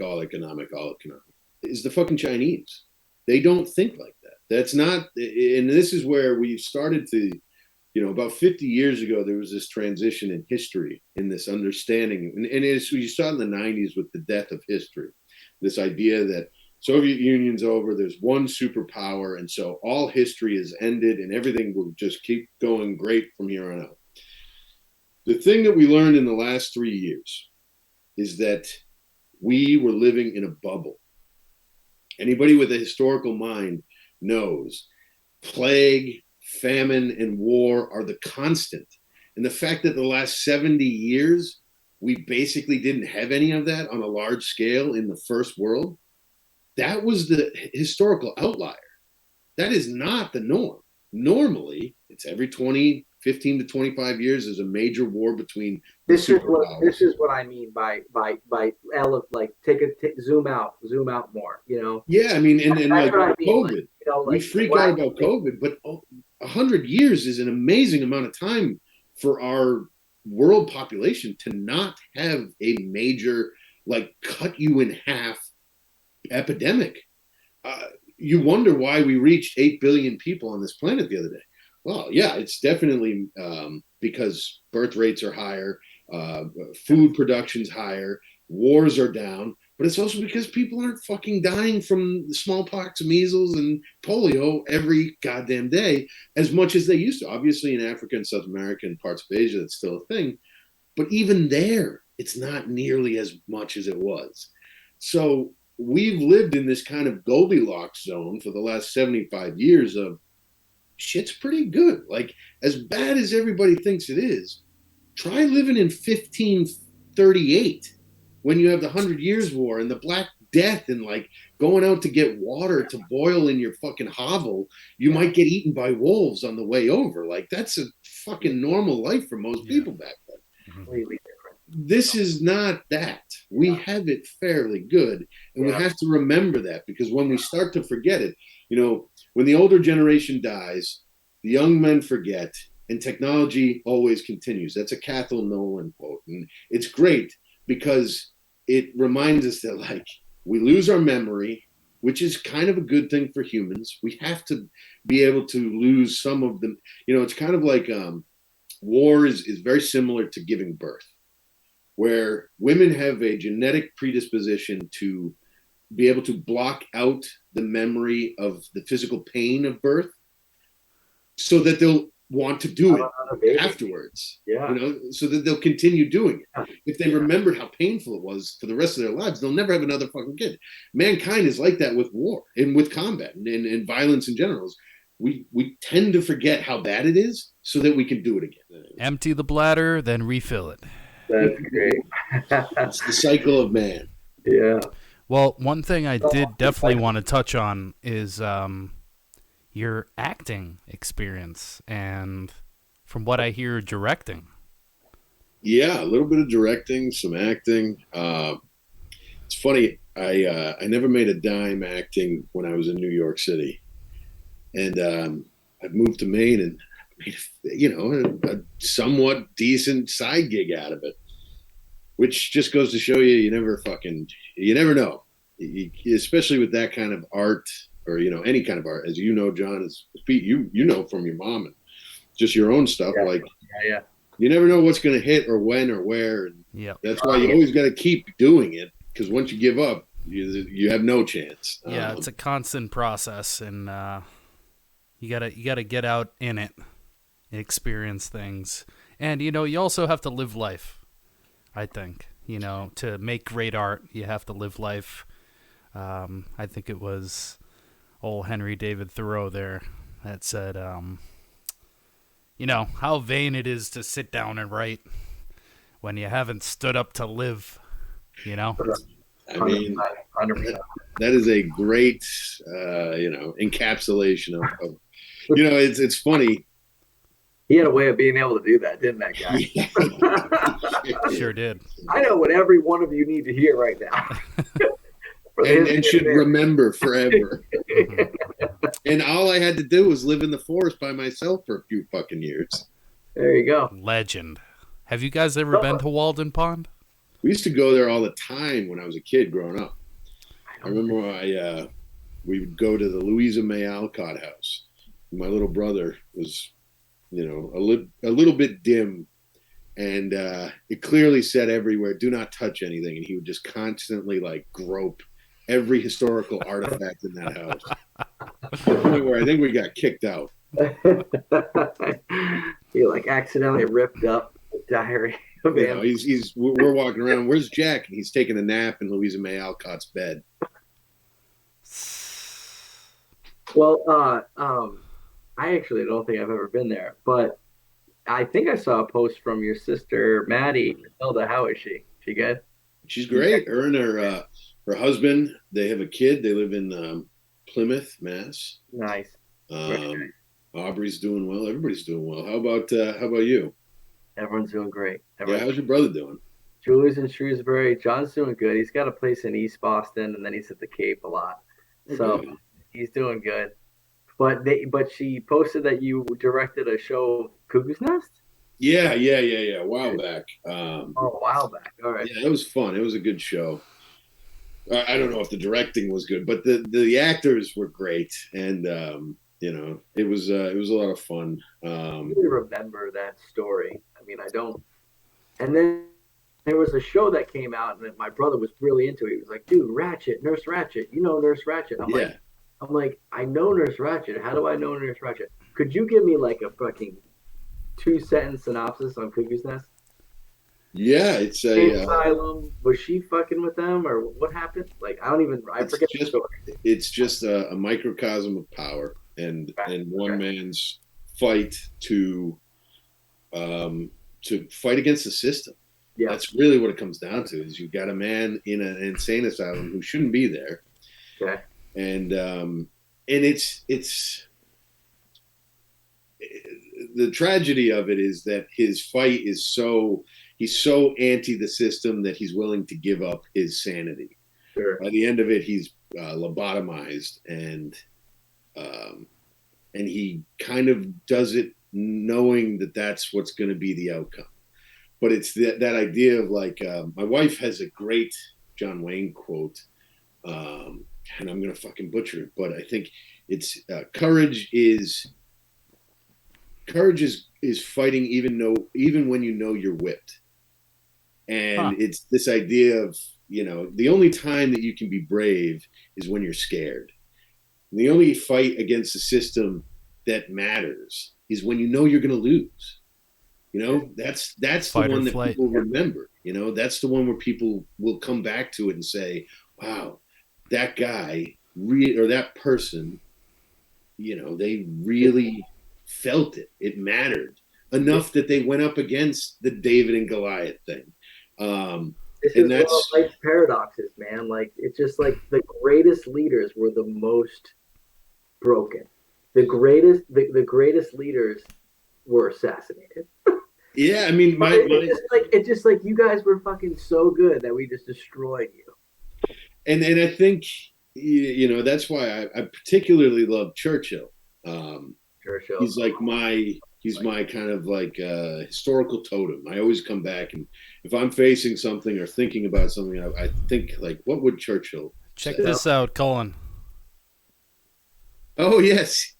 is the fucking Chinese. They don't think like that. That's not, and this is where we started to, about 50 years ago, there was this transition in history, in this understanding. And you saw in the 90s with the death of history, this idea that Soviet Union's over. There's one superpower, and so all history is ended, and everything will just keep going great from here on out. The thing that we learned in the last 3 years is that we were living in a bubble. Anybody with a historical mind knows plague, famine, and war are the constant. And the fact that the last 70 years, we basically didn't have any of that on a large scale in the first world, that was the historical outlier. That is not the norm. Normally, it's every 15 to 25 years there's a major war between this is what I mean by zoom out more, you know. Yeah, I mean, and like COVID, like, you know, like, we freak out about COVID, but 100 years is an amazing amount of time for our world population to not have a major, like, cut you in half epidemic. You wonder why we reached 8 billion people on this planet the other day. Well, yeah, it's definitely because birth rates are higher, food production's higher, wars are down, but it's also because people aren't fucking dying from smallpox, measles, and polio every goddamn day as much as they used to. Obviously, in Africa and South America and parts of Asia, that's still a thing. But even there, it's not nearly as much as it was. So we've lived in this kind of Goldilocks zone for the last 75 years of shit's pretty good. Like, as bad as everybody thinks it is, try living in 1538 when you have the 100 Years' War and the Black Death and, like, going out to get water to boil in your fucking hovel. You might get eaten by wolves on the way over. Like, that's a fucking normal life for most people back then. Completely different. This is not that. We have it fairly good, and we have to remember that, because when we start to forget it, you know, when the older generation dies, the young men forget, and technology always continues. That's a Cathal Nolan quote, and it's great because it reminds us that, like, we lose our memory, which is kind of a good thing for humans. We have to be able to lose some of them. You know, it's kind of like war is very similar to giving birth, where women have a genetic predisposition to be able to block out the memory of the physical pain of birth so that they'll want to do it afterwards, you know, so that they'll continue doing it. If they remembered how painful it was for the rest of their lives, they'll never have another fucking kid. Mankind is like that with war and with combat and violence in general. We tend to forget how bad it is so that we can do it again. Empty the bladder, then refill it. That's great. It's the cycle of man. Yeah. Well, one thing I did definitely want to touch on is your acting experience, and from what I hear, directing. Yeah, a little bit of directing, some acting. It's funny. I never made a dime acting when I was in New York City, and I moved to Maine and made, you know, a somewhat decent side gig out of it, which just goes to show you you never know, especially with that kind of art, or, you know, any kind of art, as you know, John, as Pete, you know from your mom and just your own stuff. You never know what's going to hit or when or where. And that's why you always got to keep doing it, because once you give up, you have no chance. Yeah, it's a constant process, and you gotta get out in it and experience things. And, you know, you also have to live life, I think. You know, to make great art, you have to live life. I think it was old Henry David Thoreau there that said, you know, how vain it is to sit down and write when you haven't stood up to live, you know? I mean, 100%. That is a great, you know, encapsulation of you know, it's funny. He had a way of being able to do that, didn't that guy? Sure did. I know what every one of you need to hear right now. and should remember forever. And all I had to do was live in the forest by myself for a few fucking years. There you go. Legend. Have you guys ever been to Walden Pond? We used to go there all the time when I was a kid growing up. I remember we would go to the Louisa May Alcott house. My little brother was, you know, a little bit dim, and it clearly said everywhere, "Do not touch anything," and he would just constantly, like, grope every historical artifact in that house. To the point where I think we got kicked out. He like accidentally ripped up the diary of You know, we're walking around. Where's Jack? And he's taking a nap in Louisa May Alcott's bed. Well, I actually don't think I've ever been there, but I think I saw a post from your sister Maddie. Matilda, how is she? She good? She's great. Her and her husband, they have a kid. They live in Plymouth, Mass. Nice. Aubrey's doing well. Everybody's doing well. How about you? Everyone's doing great. Yeah, how's your brother doing? Julie's in Shrewsbury. John's doing good. He's got a place in East Boston, and then he's at the Cape a lot. So he's doing good. But she posted that you directed a show, Cuckoo's Nest? Yeah. A while back. A while back. All right. Yeah, it was fun. It was a good show. I don't know if the directing was good, but the actors were great, and it was a lot of fun. I really remember that story. I mean, I don't. And then there was a show that came out, and my brother was really into it. He was like, "Dude, Ratchet, Nurse Ratchet. You know Nurse Ratchet." I'm like, I know Nurse Ratchet. How do I know Nurse Ratchet? Could you give me like a fucking 2-sentence synopsis on Cuckoo's Nest? Yeah, it's a asylum. Was she fucking with them, or what happened? Like, I forget the story. It's just a microcosm of power and one man's fight to fight against the system. Yeah, that's really what it comes down to. Is you've got a man in an insane asylum who shouldn't be there. Okay, and it's the tragedy of it is that his fight is he's so anti the system that he's willing to give up his sanity. Sure. By the end of it, he's lobotomized, and he kind of does it knowing that that's what's going to be the outcome. But it's that idea of like, my wife has a great John Wayne quote, and I'm going to fucking butcher it, but I think it's courage is fighting even when you know you're whipped. And it's this idea of, the only time that you can be brave is when you're scared. And the only fight against the system that matters is when you know you're going to lose. That's the one that people remember. That's the one where people will come back to it and say, wow, that guy or that person, they really felt it. It mattered enough that they went up against the David and Goliath thing. This is one of life's paradoxes, man. Like, it's just like the greatest leaders were the most broken. The greatest leaders were assassinated. Yeah, I mean, it's just like you guys were fucking so good that we just destroyed you. And I think that's why I particularly love Churchill. Churchill. He's my kind of like historical totem. I always come back, and if I'm facing something or thinking about something, I think like, what would Churchill check this out, Cullen? Oh yes,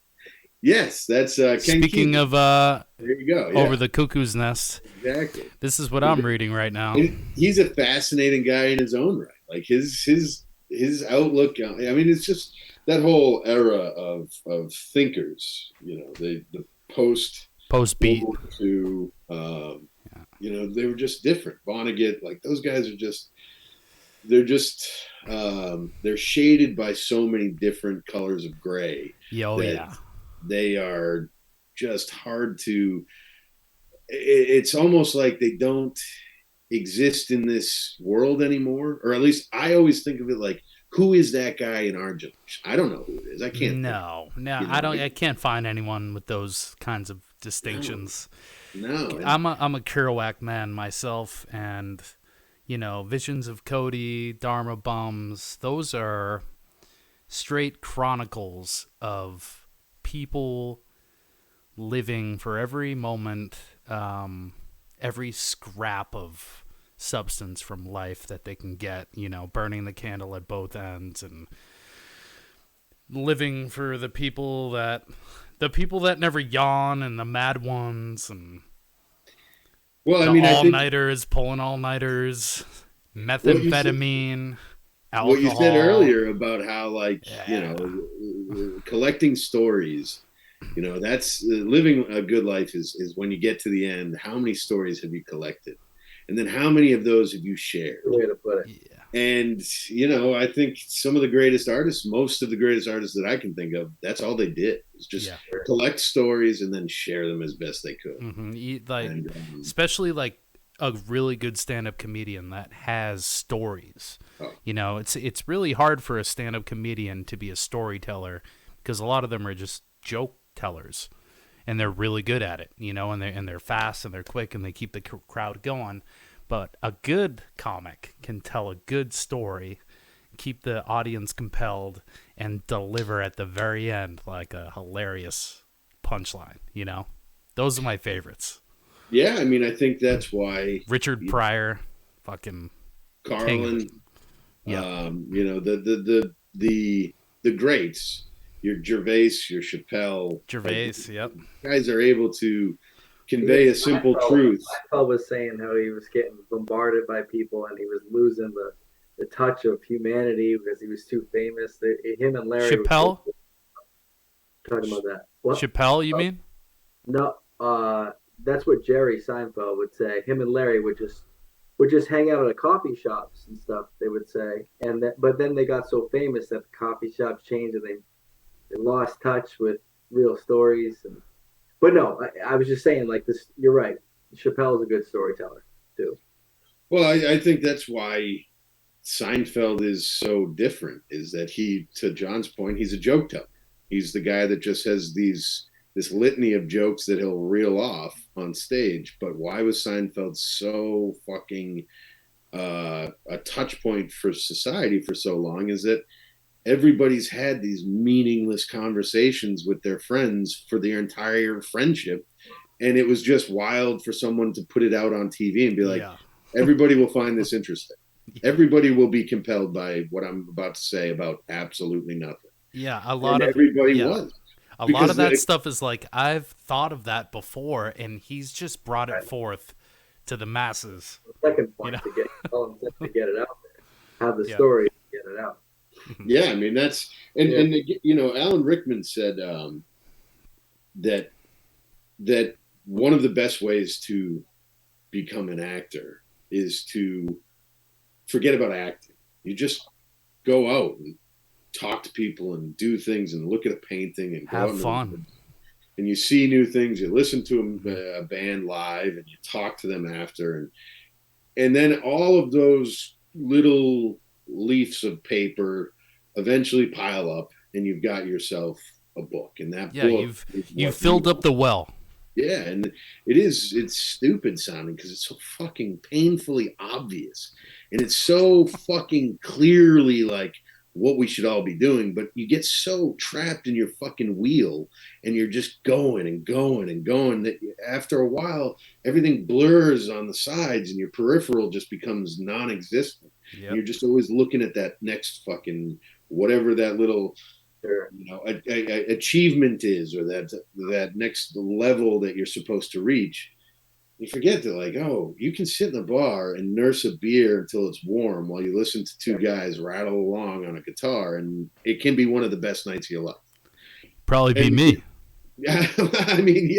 that's Ken Speaking Keaton. of there you go. Yeah. Over the Cuckoo's Nest. Exactly. This is what I'm reading right now. He's a fascinating guy in his own right. Like his outlook. I mean, it's just that whole era of thinkers. The post beat to they were just different. Vonnegut, like those guys are just. They're shaded by so many different colors of gray. They are just hard to. It's almost like they don't exist in this world anymore, or at least I always think of it like, who is that guy in our generation? I don't know who it is. I can't. No, I don't. I can't find anyone with those kinds of distinctions. No. I'm a Kerouac man myself, and Visions of Cody, Dharma Bums. Those are straight chronicles of people living for every moment, every scrap of substance from life that they can get, burning the candle at both ends and living for the people that never yawn and the mad ones and all-nighters, pulling all-nighters, methamphetamine, what you said earlier about how, like, collecting stories, that's living a good life is when you get to the end, how many stories have you collected? And then how many of those have you shared? Way to put it. Yeah. And, I think some of the greatest artists, most of the greatest artists that I can think of, that's all they did was just collect stories and then share them as best they could. Mm-hmm. Especially like a really good stand-up comedian that has stories. Oh. It's really hard for a stand-up comedian to be a storyteller because a lot of them are just joke tellers. And they're really good at it, and they're fast and they're quick and they keep the crowd going. But a good comic can tell a good story, keep the audience compelled, and deliver at the very end like a hilarious punchline. Those are my favorites. Yeah, I mean, I think that's why Richard Pryor, fucking Carlin, the greats. Your Gervais, your Chappelle. Yep. Guys are able to convey a simple truth. Seinfeld was saying how he was getting bombarded by people and he was losing the touch of humanity because he was too famous. Him and Larry. Chappelle? Talking about that. What? Chappelle, you mean? No, that's what Jerry Seinfeld would say. Him and Larry would just hang out at coffee shops and stuff, they would say. But then they got so famous that the coffee shops changed and they lost touch with real stories. But no, I was just saying, like, this. You're right. Chappelle is a good storyteller too. Well, I think that's why Seinfeld is so different. Is that he, to John's point, he's a joke teller. He's the guy that just has this litany of jokes that he'll reel off on stage. But why was Seinfeld so fucking a touch point for society for so long? Is that everybody's had these meaningless conversations with their friends for their entire friendship. And it was just wild for someone to put it out on TV and be like, everybody will find this interesting. Everybody will be compelled by what I'm about to say about absolutely nothing. Yeah, everybody was. A lot of that stuff is like, I've thought of that before, and he's just brought it forth to the masses. The second point to get it out there. Have the story, get it out. Yeah, I mean, that's and Alan Rickman said that one of the best ways to become an actor is to forget about acting. You just go out and talk to people and do things and look at a painting and have fun. And you see new things. You listen to a band live and you talk to them after, and then all of those little leaves of paper eventually pile up and you've got yourself a book, and that book you've filled up the well. Yeah, and it's stupid sounding because it's so fucking painfully obvious and it's so fucking clearly like what we should all be doing, but you get so trapped in your fucking wheel and you're just going and going and going that after a while everything blurs on the sides and your peripheral just becomes non-existent. Yep. You're just always looking at that next fucking whatever that little achievement is, or that next level that you're supposed to reach. You forget that, like, you can sit in a bar and nurse a beer until it's warm while you listen to two guys rattle along on a guitar, and it can be one of the best nights of your life. Probably be me. Yeah, I mean,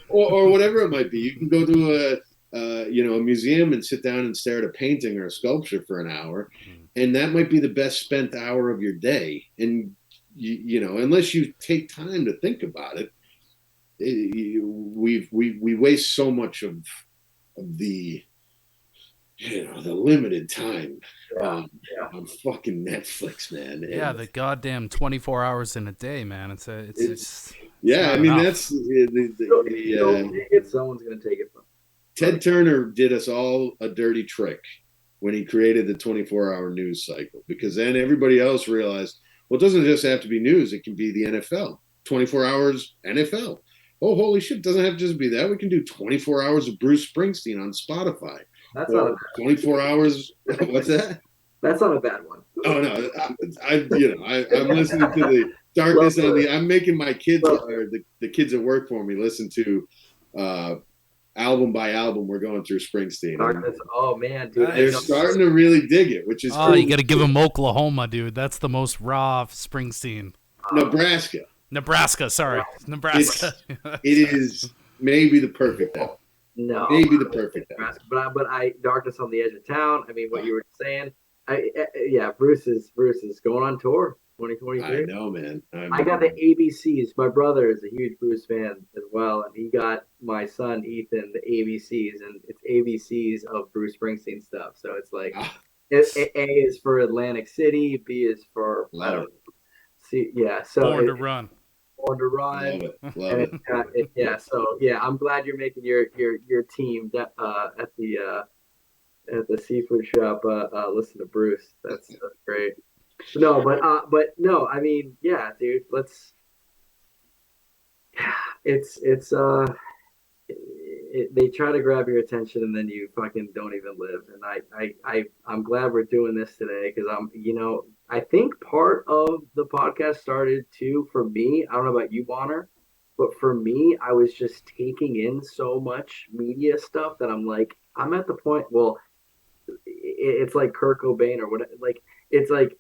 or whatever it might be. You can go to a museum and sit down and stare at a painting or a sculpture for an hour, and that might be the best spent hour of your day. And unless you take time to think about it, we waste so much of the the limited time on fucking Netflix, man. And the goddamn 24 hours in a day, man. It's I mean, that's someone's gonna take it from. Ted Turner did us all a dirty trick when he created the 24-hour news cycle, because then everybody else realized, well, it doesn't just have to be news. It can be the NFL. 24 hours NFL. Oh, holy shit. It doesn't have to just be that. We can do 24 hours of Bruce Springsteen on Spotify. That's not a bad 24 hours. What's that? That's not a bad one. Oh, no. I'm listening to the darkness on the. I'm making my kids, or the kids that work for me, listen to album by album, we're going through Springsteen. Oh man, dude, they're starting to really dig it, which is cool. You got to give them Oklahoma, dude. That's the most raw Springsteen. Nebraska. Sorry, Nebraska. It is maybe the perfect album. No, maybe the perfect album. But Darkness on the Edge of Town. I mean, what you were saying. Bruce is going on tour 2023. I know, man. I got the ABCs. My brother is a huge Bruce fan as well, and he got my son Ethan the ABCs, and it's ABCs of Bruce Springsteen stuff. So it's like A is for Atlantic City, B is for I don't know. C, yeah. So Born to Run. Love it. Yeah. So yeah, I'm glad you're making your team at the seafood shop. Listen to Bruce. That's great. No, but no. I mean, yeah, dude. They try to grab your attention and then you fucking don't even live. And I'm glad we're doing this today because I think part of the podcast started too for me. I don't know about you, Bonner, but for me, I was just taking in so much media stuff that I'm at the point. Well, it's like Kurt Cobain or what? Like it's like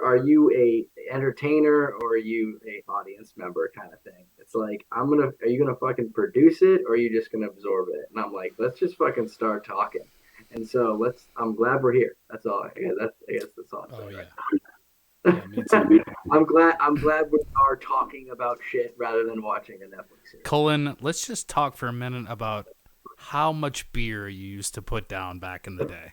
are you a entertainer or are you a audience member kind of thing? It's like are you gonna fucking produce it or are you just gonna absorb it? And I'm like, let's just fucking start talking. And so I'm glad we're here. That's all. I guess that's all. Oh yeah. Yeah, me too. I'm glad we are talking about shit rather than watching a Netflix series. Cullen, let's just talk for a minute about how much beer you used to put down back in the day.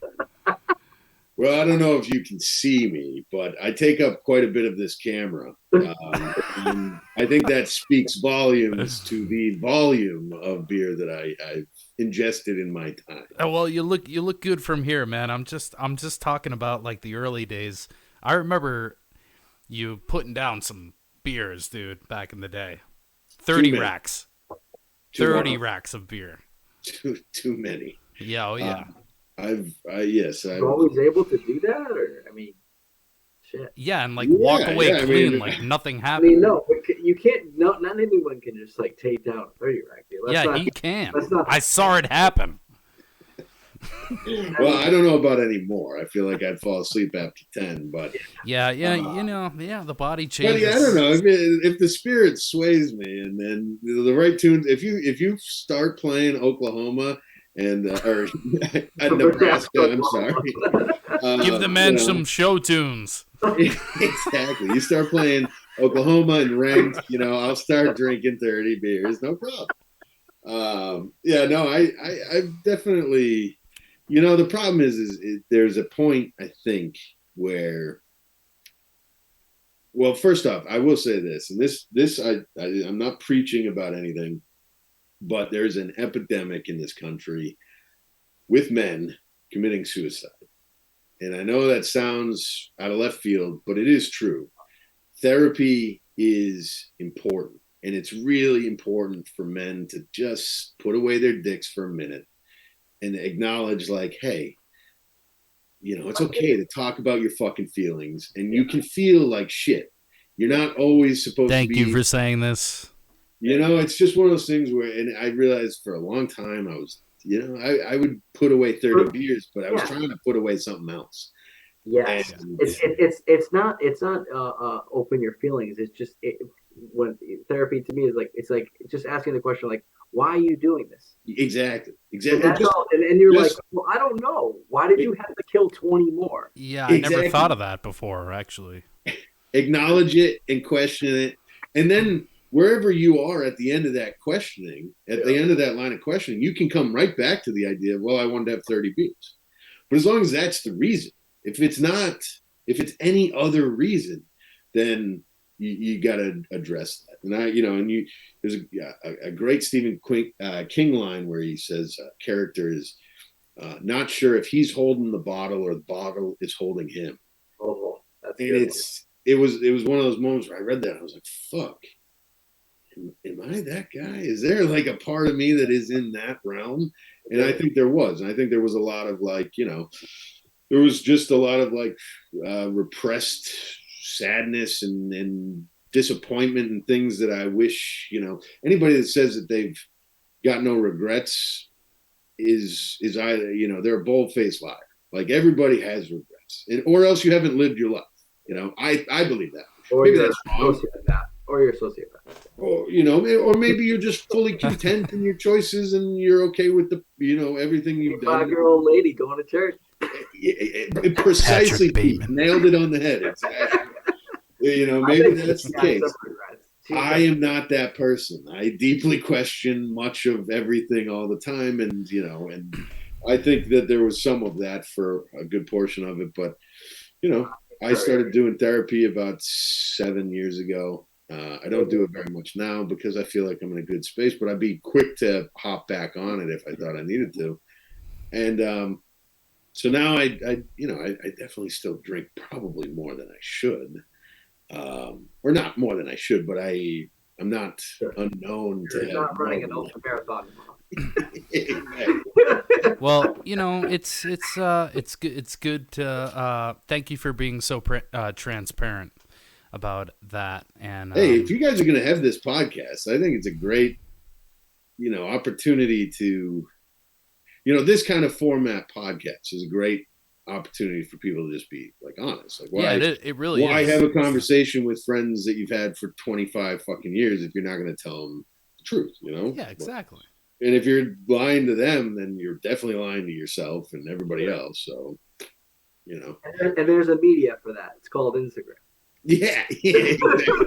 Well, I don't know if you can see me, but I take up quite a bit of this camera. And I think that speaks volumes to the volume of beer that I've ingested in my time. Well, you look good from here, man. I'm just talking about like the early days. I remember you putting down some beers, dude, back in the day. 30 racks. 30 racks of beer. Too many. Yeah, oh yeah. You're always able to do that, or I mean, shit. Yeah, and walk away clean, like nothing happened. I mean, no, you can't. No, not anyone can just take down a 30 rack. He can. I saw it happen. Well, I don't know about anymore. I feel like I'd fall asleep after 10, but the body changes. Buddy, I don't know if the spirit sways me, and then the right tunes. If you start playing Oklahoma and or Nebraska, I'm sorry. Give the men some show tunes. Exactly. You start playing Oklahoma and Ranked, I'll start drinking 30 beers, no problem. I've definitely. The problem is there's a point, I think, where, well, first off, I will say this, and I'm not preaching about anything, but there's an epidemic in this country with men committing suicide. And I know that sounds out of left field, but it is true. Therapy is important, and it's really important for men to just put away their dicks for a minute and acknowledge, hey, it's okay to talk about your fucking feelings, and you can feel like shit. You're not always supposed to be. Thank you for saying this. It's just one of those things where, and I realized for a long time I was, I would put away 30 beers, but I was trying to put away something else. Yes, it's not open your feelings. It's just when therapy to me is it's just asking the question why are you doing this? Exactly. And that's all. And you're well, I don't know. Why did you have to kill 20 more? Yeah, I never thought of that before, actually. Acknowledge it and question it. And then wherever you are at the end of that questioning, at the end of that line of questioning, you can come right back to the idea of, well, I wanted to have 30 beers. But as long as that's the reason, if it's any other reason, then you got to address that. And there's a great Stephen King line where he says character is not sure if he's holding the bottle or the bottle is holding him. Oh, that's and good. It was one of those moments where I read that and I was like, fuck, am I that guy? Is there a part of me that is in that realm? And I think there was. And I think there was a lot of there was just a lot of repressed sadness and disappointment and things that I wish, anybody that says that they've got no regrets, is either, they're a bold-faced liar. Like, everybody has regrets, or else you haven't lived your life. I believe that. Or maybe you're that's wrong. Or you're a sociopath. Or maybe you're just fully content in your choices and you're okay with everything you've done. 5-year-old lady going to church. Precisely, nailed it on the head. Exactly. Maybe that's the case. I am not that person. I deeply question much of everything all the time, and I think that there was some of that for a good portion of it. But I started doing therapy about 7 years ago. I don't do it very much now because I feel like I'm in a good space, but I'd be quick to hop back on it if I thought I needed to. And so now I definitely still drink probably more than I should. Or not more than I should, but I'm not unknown to have. Not running an ultra marathon. Well, it's good to thank you for being so transparent about that. And hey, if you guys are going to have this podcast, I think it's a great opportunity to this kind of format podcast is a great opportunity for people to just be like honest. Like, why? Yeah, it really. Why is. have a conversation with friends that you've had for 25 fucking years if you're not going to tell them the truth? Yeah, exactly. And if you're lying to them, then you're definitely lying to yourself and everybody else. So, And there's a media for that. It's called Instagram. Yeah, exactly.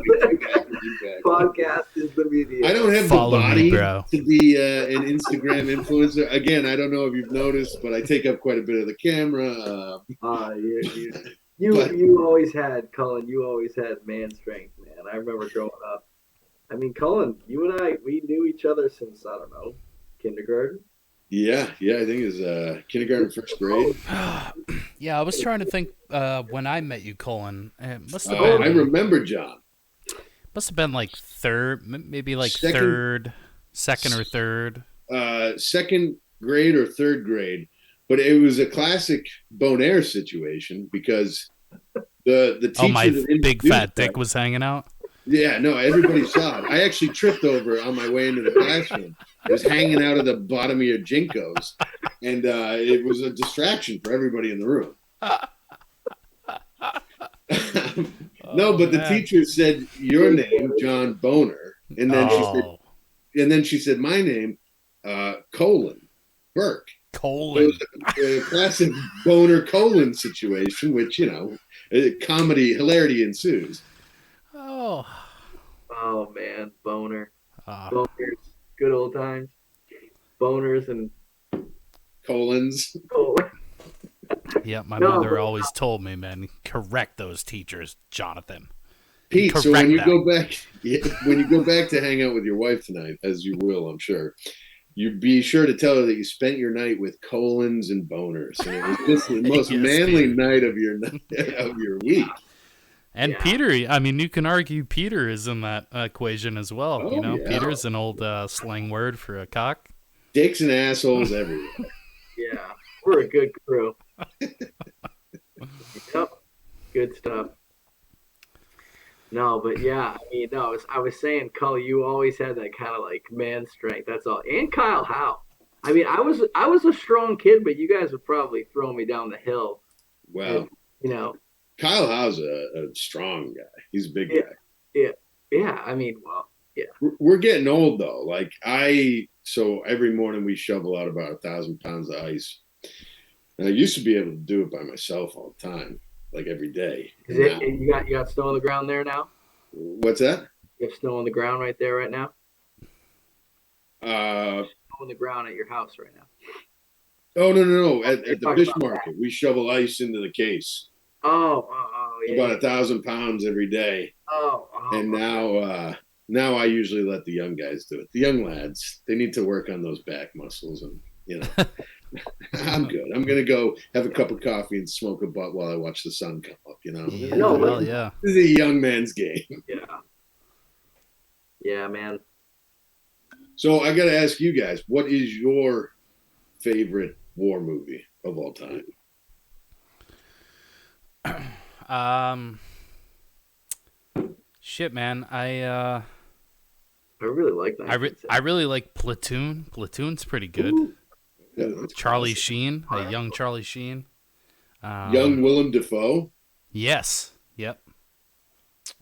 Podcast is the media. I don't have the body to be an Instagram influencer. Again, I don't know if you've noticed, but I take up quite a bit of the camera. You always had, Cullen, you always had man strength, man. I remember growing up. I mean, Cullen, you and I, we knew each other since, I don't know, kindergarten. Yeah, I think it was kindergarten, first grade. Yeah, I was trying to think when I met you, Cullen. It must have been. I remember John. Must have been like third, maybe like second or third. Second grade or third grade, but it was a classic Bonaire situation because the teacher. Oh, my big fat dick was hanging out. Yeah, no, everybody saw it. I actually tripped over on my way into the classroom. It was hanging out of the bottom of your Jinkos, and it was a distraction for everybody in the room. No, but the teacher said your name, John Boner, and then she said my name, Cullen Burke. Colon. A classic Boner Colon situation, which hilarity ensues. Oh man, Boner. Boners, good old times. Boners and colons. Yeah, my mother always told me, man, correct those teachers, Jonathan. Pete, so when you go back to hang out with your wife tonight, as you will, I'm sure, you be sure to tell her that you spent your night with colons and boners, and it was just the most manly night of your week. And Peter, I mean, you can argue Peter is in that equation as well. Peter's an old slang word for a cock. Dicks and assholes everywhere. Yeah, we're a good crew. Yep, good stuff. No, but yeah, I mean, no, I was saying, Cull, you always had that kind of like man strength. That's all. And Kyle Howe. I mean, I was a strong kid, but you guys would probably throw me down the hill. Well, Kyle Howe's a strong guy. He's a big guy. Yeah. I mean, well, yeah. We're getting old though. Like so every morning we shovel out about 1,000 pounds of ice. And I used to be able to do it by myself all the time, like every day. You got snow on the ground there now? What's that? You have snow on the ground right there right now? Snow on the ground at your house right now. Oh no! At the fish market, we shovel ice into the case. Oh, yeah. About 1,000 pounds every day. And now I usually let the young guys do it. The young lads, they need to work on those back muscles, and I'm good. I'm gonna go have a cup of coffee and smoke a butt while I watch the sun come up. Yeah. This is a young man's game. Yeah, man. So I got to ask you guys, what is your favorite war movie of all time? Shit, man. I really like that. I really like Platoon. Platoon's pretty good. Ooh. Charlie Sheen, a young Charlie Sheen. Young Willem Dafoe. Yes. Yep.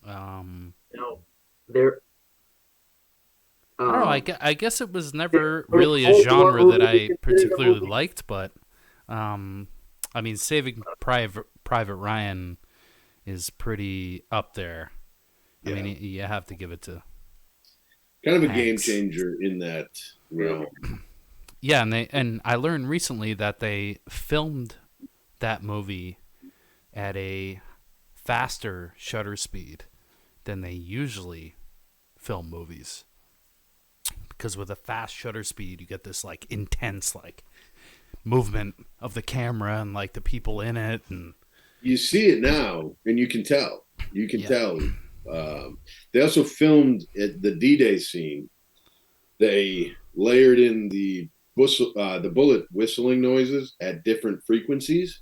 There. I don't know. I guess it was never really a genre that I particularly liked, but I mean, Saving Private Ryan is pretty up there. Yeah. I mean, you have to give it to kind of a Hanks. game changer in that realm. Yeah, and I learned recently that they filmed that movie at a faster shutter speed than they usually film movies. Because with a fast shutter speed, you get this like intense like movement of the camera and like the people in it, and You see it now, and you can tell. You can tell. They also filmed at the D-Day scene. They layered in the bullet whistling noises at different frequencies,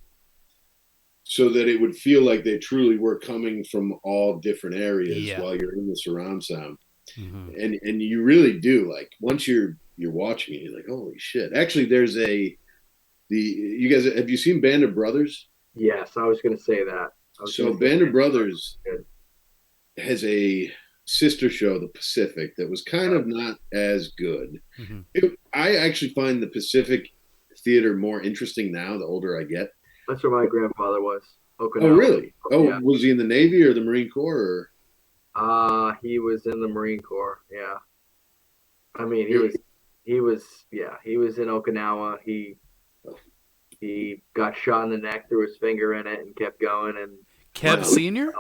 so that it would feel like they truly were coming from all different areas while you're in the surround sound. Mm-hmm. And you really do, like, once you're watching it, you're like, holy shit. Actually, there's you guys, have you seen Band of Brothers? Yes, I was going to say that. So Band of Brothers has a sister show, The Pacific, that was kind of not as good. Mm-hmm. I actually find the Pacific theater more interesting now, the older I get. That's where my grandfather was. Okinawa. Oh, really? Oh, yeah. Was he in the Navy or the Marine Corps? He was in the Marine Corps. Yeah. I mean, he was in Okinawa. He got shot in the neck, threw his finger in it, and kept going. And Kev Senior?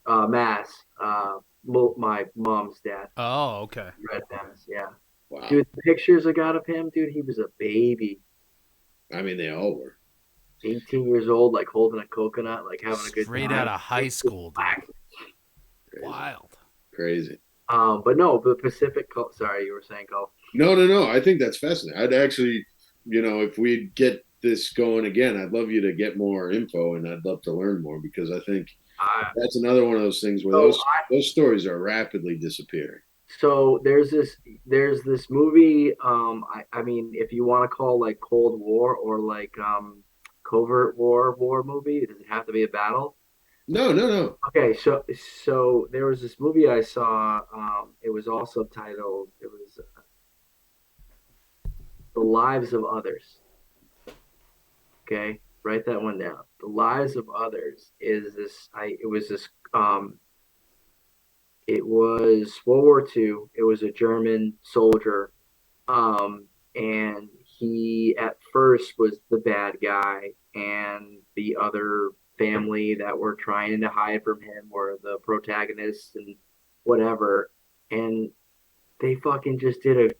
Mass. My mom's dad. Oh, okay. Red Mass, yeah. Wow. Dude, the pictures I got of him, dude, he was a baby. I mean, they all were. 18 years old, like holding a coconut, like having a good time. Straight out of high school, dude. Wild. Crazy. But no, the Pacific. Sorry, you were saying, Cole. No. I think that's fascinating. I'd actually, if we get this going again, I'd love you to get more info, and I'd love to learn more, because I think that's another one of those things where those stories are rapidly disappearing. So there's this movie. I mean, if you want to call like Cold War or like covert war movie, does it have to be a battle? No. Okay, so there was this movie I saw. It was also titled. It was The Lives of Others. Okay, write that one down. The Lives of Others is this. It was World War II. It was a German soldier, and he at first was the bad guy, and the other family that were trying to hide from him were the protagonists and whatever. And they fucking just did an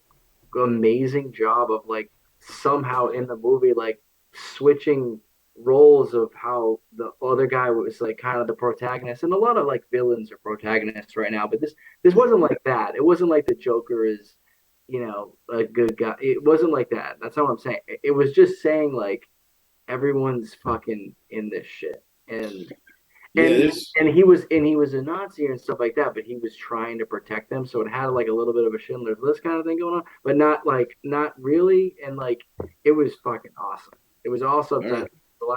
amazing job of like somehow in the movie like switching roles of how the other guy was like kind of the protagonist, and a lot of like villains are protagonists right now, but this wasn't like that. It wasn't like the Joker is a good guy. It wasn't like that. That's not what I'm saying. It was just saying like everyone's fucking in this shit, and he was a Nazi and stuff like that, but he was trying to protect them, so it had like a little bit of a Schindler's List kind of thing going on, but not really, and like it was fucking awesome. It was awesome. Right.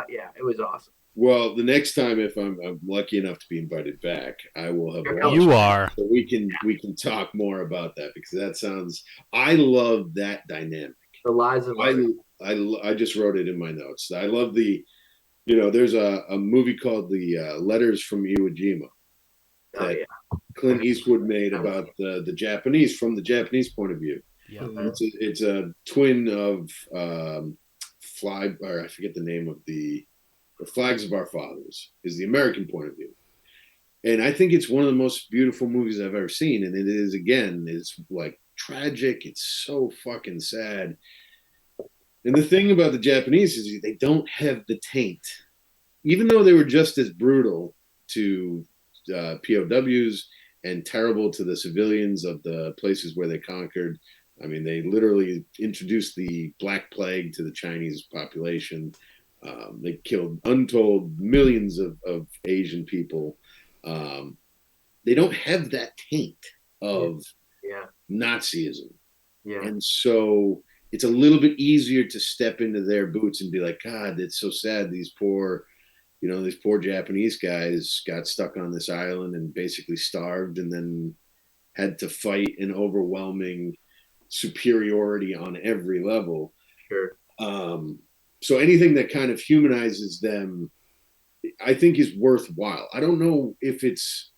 Yeah, it was awesome. Well, the next time, if I'm lucky enough to be invited back, I will have watched. You are. So we can talk more about that, because that sounds. I love that dynamic. The Lives of Others. I just wrote it in my notes. I love the. There's a movie called The Letters from Iwo Jima that Clint Eastwood made about the Japanese, from the Japanese point of view. Yeah, it's a twin of I forget the name of the Flags of Our Fathers is the American point of view, and I think it's one of the most beautiful movies I've ever seen. And it is, again, it's like tragic. It's so fucking sad. And the thing about the Japanese is they don't have the taint, even though they were just as brutal to POWs and terrible to the civilians of the places where they conquered. I mean, they literally introduced the Black Plague to the Chinese population. They killed untold millions of Asian people. They don't have that taint of Nazism. Yeah. And so it's a little bit easier to step into their boots and be like, God, it's so sad. These poor Japanese guys got stuck on this island and basically starved and then had to fight an overwhelming superiority on every level. Sure. So anything that kind of humanizes them, I think is worthwhile. I don't know if it's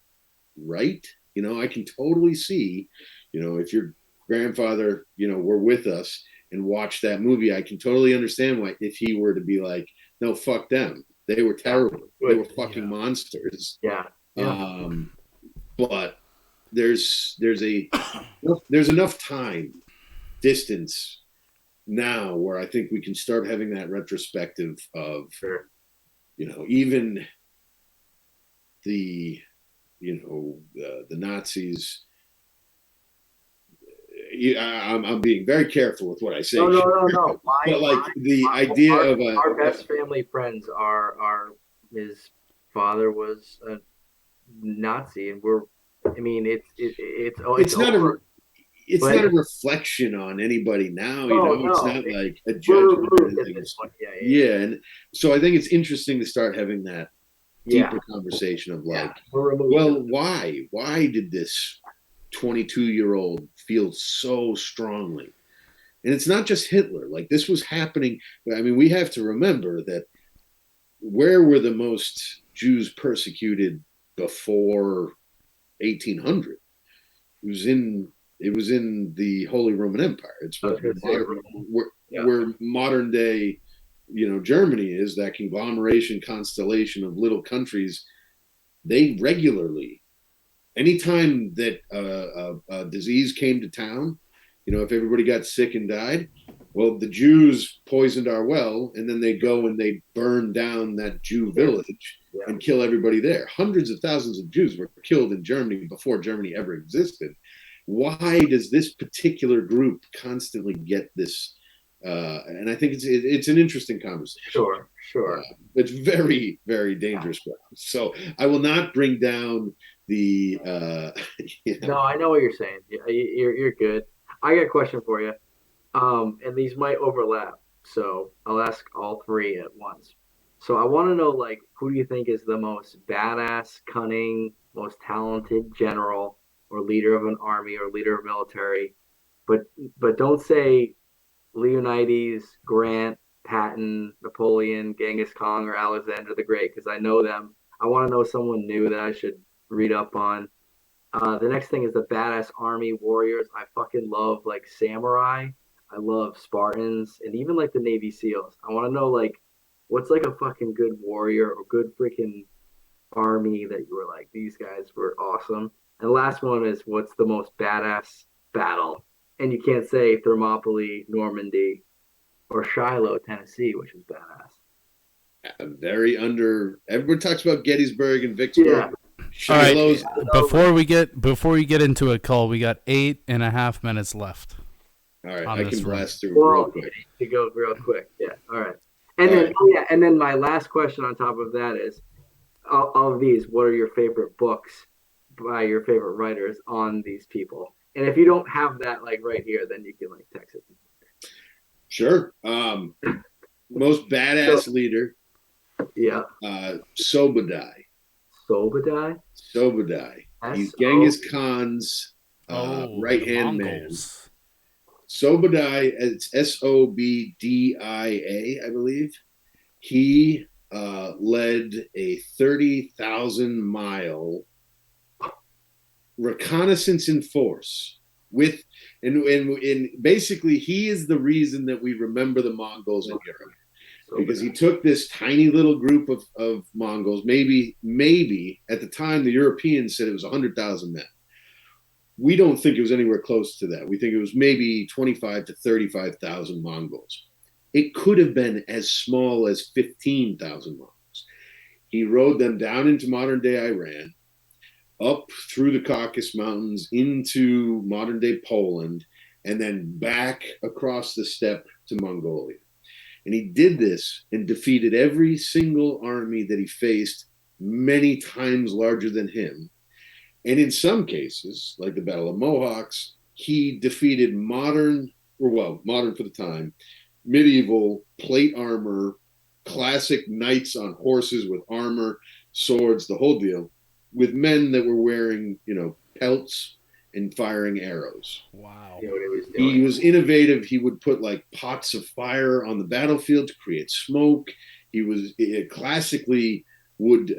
right. I can totally see, if your grandfather, were with us and watched that movie, I can totally understand why, if he were to be like, no, fuck them. They were terrible. They were fucking monsters. Yeah. But there's enough time, distance now where I think we can start having that retrospective of, sure. Even the Nazis. I'm being very careful with what I say. No. The idea of our best family friends are his father was a Nazi, and it's not a reflection on anybody now. It's not like a judgment. And so I think it's interesting to start having that deeper conversation of like, well, why did this 22-year-old feel so strongly? And it's not just Hitler. Like, this was happening. I mean, we have to remember that where were the most Jews persecuted before 1800? It was in the Holy Roman Empire. It's where modern day, Germany is, that conglomeration, constellation of little countries. They regularly, anytime that a disease came to town, if everybody got sick and died, well, the Jews poisoned our well, and then they go and they burn down that Jew village and kill everybody there. Hundreds of thousands of Jews were killed in Germany before Germany ever existed. Why does this particular group constantly get this? And I think it's an interesting conversation. Sure. It's very, very dangerous ground. So I will not bring down the. No, I know what you're saying. You're good. I got a question for you, and these might overlap. So I'll ask all three at once. So I want to know, like, who do you think is the most badass, cunning, most talented general or leader of an army or leader of military? But don't say Leonidas, Grant, Patton, Napoleon, Genghis Khan, or Alexander the Great, because I know them. I want to know someone new that I should read up on. The next thing is the badass army warriors. I fucking love, like, samurai. I love Spartans and even like the Navy SEALs. I want to know, like, what's like a fucking good warrior or good freaking army that you were like, these guys were awesome. And the last one is, what's the most badass battle? And you can't say Thermopylae, Normandy, or Shiloh, Tennessee, which is badass. Everyone talks about Gettysburg and Vicksburg. Shiloh's. All right. Before you get into a call, we got 8.5 minutes left. All right, I can blast through real quick. To go real quick, yeah. All right, and then my last question on top of that is, of these, what are your favorite books by your favorite writers on these people? And if you don't have that, like, right here, then you can, like, text it. Sure. Most badass leader. Yeah. Sobadai. He's Genghis Khan's right-hand man. Sobadai, it's Sobdia, I believe. He led a 30,000-mile reconnaissance in force and basically he is the reason that we remember the Mongols in Europe, because he took this tiny little group of Mongols. Maybe at the time the Europeans said it was 100,000 men. We don't think it was anywhere close to that. We think it was maybe 25 to 35,000 Mongols. It could have been as small as 15,000 Mongols. He rode them down into modern-day Iran, up through the Caucasus Mountains into modern-day Poland, and then back across the steppe to Mongolia. And he did this and defeated every single army that he faced, many times larger than him. And in some cases, like the Battle of Mohawks, he defeated modern modern for the time, medieval plate armor, classic knights on horses with armor, swords, the whole deal, with men that were wearing, pelts and firing arrows. Wow. You know what he was doing. He was innovative. He would put like pots of fire on the battlefield to create smoke. He classically would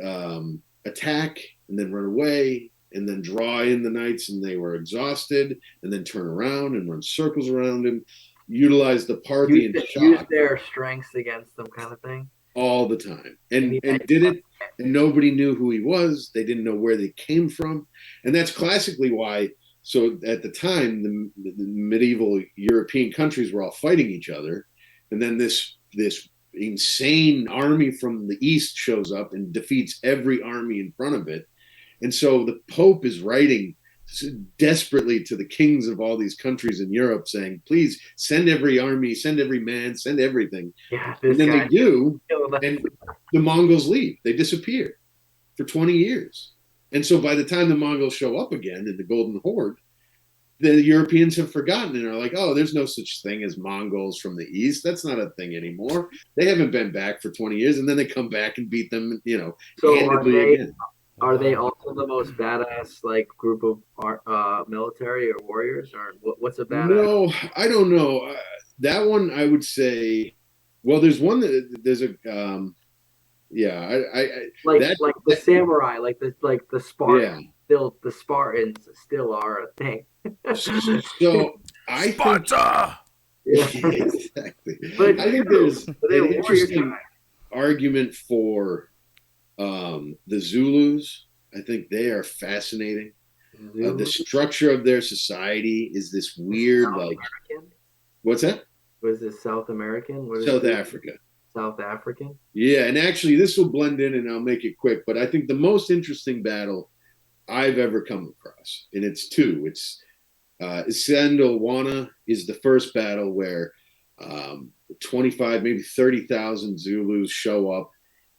attack and then run away and then draw in the knights, and they were exhausted, and then turn around and run circles around him. Utilize the Parthian use their strengths against them, kind of thing, all the time, and did it, and nobody knew who he was. They didn't know where they came from, and that's classically why. So at the time, the medieval European countries were all fighting each other, and then this insane army from the east shows up and defeats every army in front of it. And so the Pope is writing desperately to the kings of all these countries in Europe saying, please send every army, send every man, send everything. Yeah, and then they do, and the Mongols leave. They disappear for 20 years. And so by the time the Mongols show up again in the Golden Horde, the Europeans have forgotten and are like, oh, there's no such thing as Mongols from the East. That's not a thing anymore. They haven't been back for 20 years. And then they come back and beat them, handedly again. Are they also the most badass group of military or warriors, or what's a badass? No, I don't know. That one I would say. Well, there's one that there's a. The samurai, the Spartans. Yeah. The Spartans still are a thing. So I Sparta. Think, exactly. But I think there's an interesting argument for. The Zulus, I think they are fascinating. The structure of their society is this weird, what's that? Was this South American? South Africa. South African? Yeah, and actually this will blend in and I'll make it quick, but I think the most interesting battle I've ever come across, and it's two. It's Isandlwana is the first battle where 25, maybe 30,000 Zulus show up.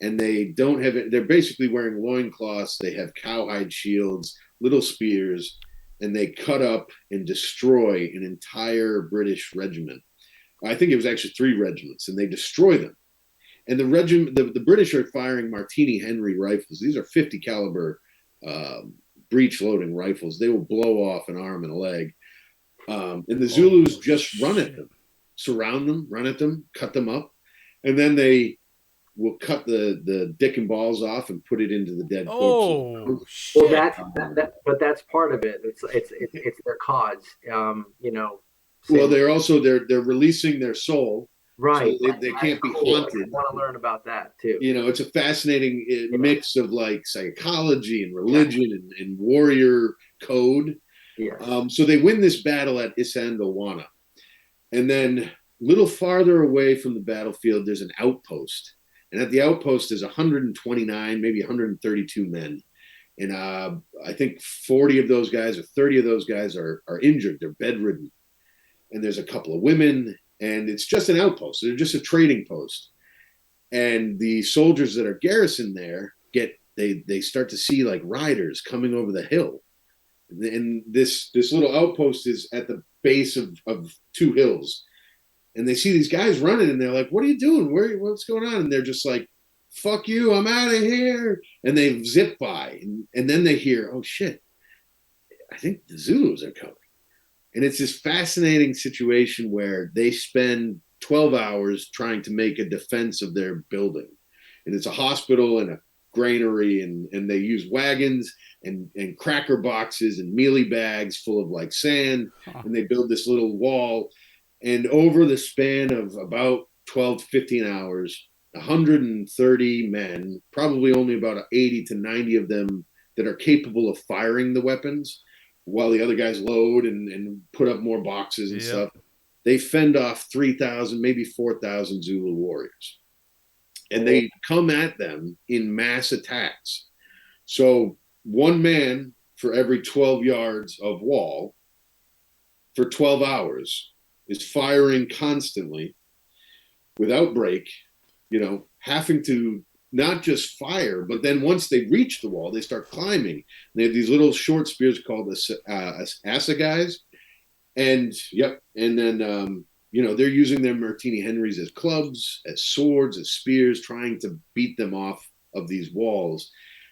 And they don't have it. They're basically wearing loincloths. They have cowhide shields, little spears, and they cut up and destroy an entire British regiment. I think it was actually 3 regiments, and they destroy them. And the regiment, the British are firing Martini Henry rifles. These are 50 caliber breech loading rifles. They will blow off an arm and a leg. And the Zulus just run at them, surround them, run at them, cut them up, and then they will cut the dick and balls off and put it into the dead corpses. Oh, shit. Well, but that's part of it. It's their cause. Well, they're releasing their soul, right? So they can't be haunted. I want to learn about that too. It's a fascinating mix of psychology and religion and warrior code. Yeah. So they win this battle at Isandlwana, and then a little farther away from the battlefield, there's an outpost. And at the outpost, there's 129, maybe 132 men. And I think 40 of those guys or 30 of those guys are injured. They're bedridden. And there's a couple of women. And it's just an outpost. They're just a trading post. And the soldiers that are garrisoned there they start to see riders coming over the hill. And this little outpost is at the base of 2 hills. And they see these guys running, and they're like, what are you doing? What's going on? And they're just like, fuck you, I'm out of here. And they zip by. And then they hear, oh, shit, I think the Zulus are coming. And it's this fascinating situation where they spend 12 hours trying to make a defense of their building. And it's a hospital and a granary, and they use wagons and cracker boxes and mealie bags full of sand. And they build this little wall. And over the span of about 12 to 15 hours, 130 men, probably only about 80 to 90 of them that are capable of firing the weapons, while the other guys load and put up more boxes and stuff. They fend off 3,000, maybe 4,000 Zulu warriors. And they come at them in mass attacks. So one man for every 12 yards of wall for 12 hours is firing constantly without break, having to not just fire, but then once they reach the wall, they start climbing. They have these little short spears called assagais, And then they're using their Martini Henrys as clubs, as swords, as spears, trying to beat them off of these walls.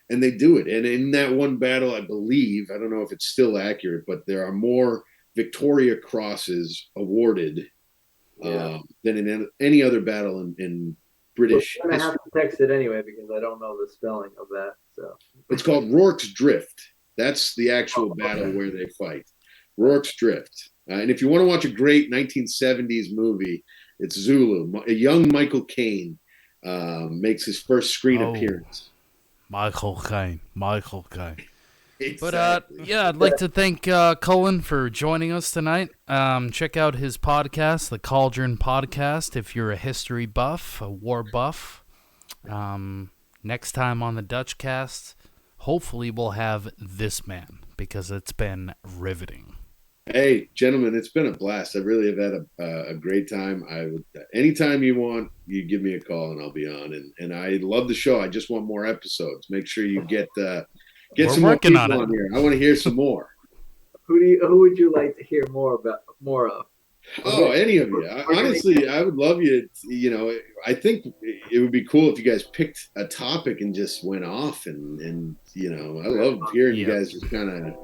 And they do it. And in that one battle, I believe, I don't know if it's still accurate, but there are more Victoria Crosses awarded than in any other battle in British history. I'm going to have to text it anyway because I don't know the spelling of that. So it's called Rorke's Drift. That's the actual battle where they fight. Rorke's Drift. And if you want to watch a great 1970s movie, it's Zulu. A young Michael Caine makes his first screen appearance. Michael Caine. Exactly. But I'd like to thank Cullen for joining us tonight. Check out his podcast, the Cauldron Podcast, if you're a history buff, a war buff. Next time on the DutchCast, hopefully we'll have this man, because it's been riveting. Hey, gentlemen, it's been a blast. I really have had a great time. Anytime you want, you give me a call and I'll be on. And I love the show. I just want more episodes. Make sure you get some more people on here. I want to hear some more. Who would you like to hear more of? Oh, any of you. Honestly, I would love you. I think it would be cool if you guys picked a topic and just went off. And I love hearing you guys just kind of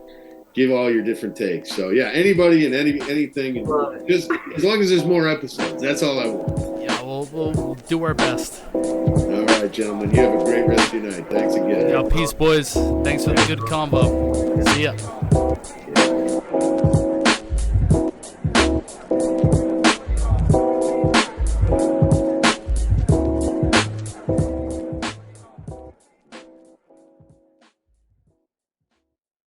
give all your different takes. So yeah, anybody and anything, just as long as there's more episodes, that's all I want. Yeah, we'll do our best. All right, gentlemen, you have a great rest of your night. Thanks again. Yeah, peace, boys. Thanks for the good combo. See ya.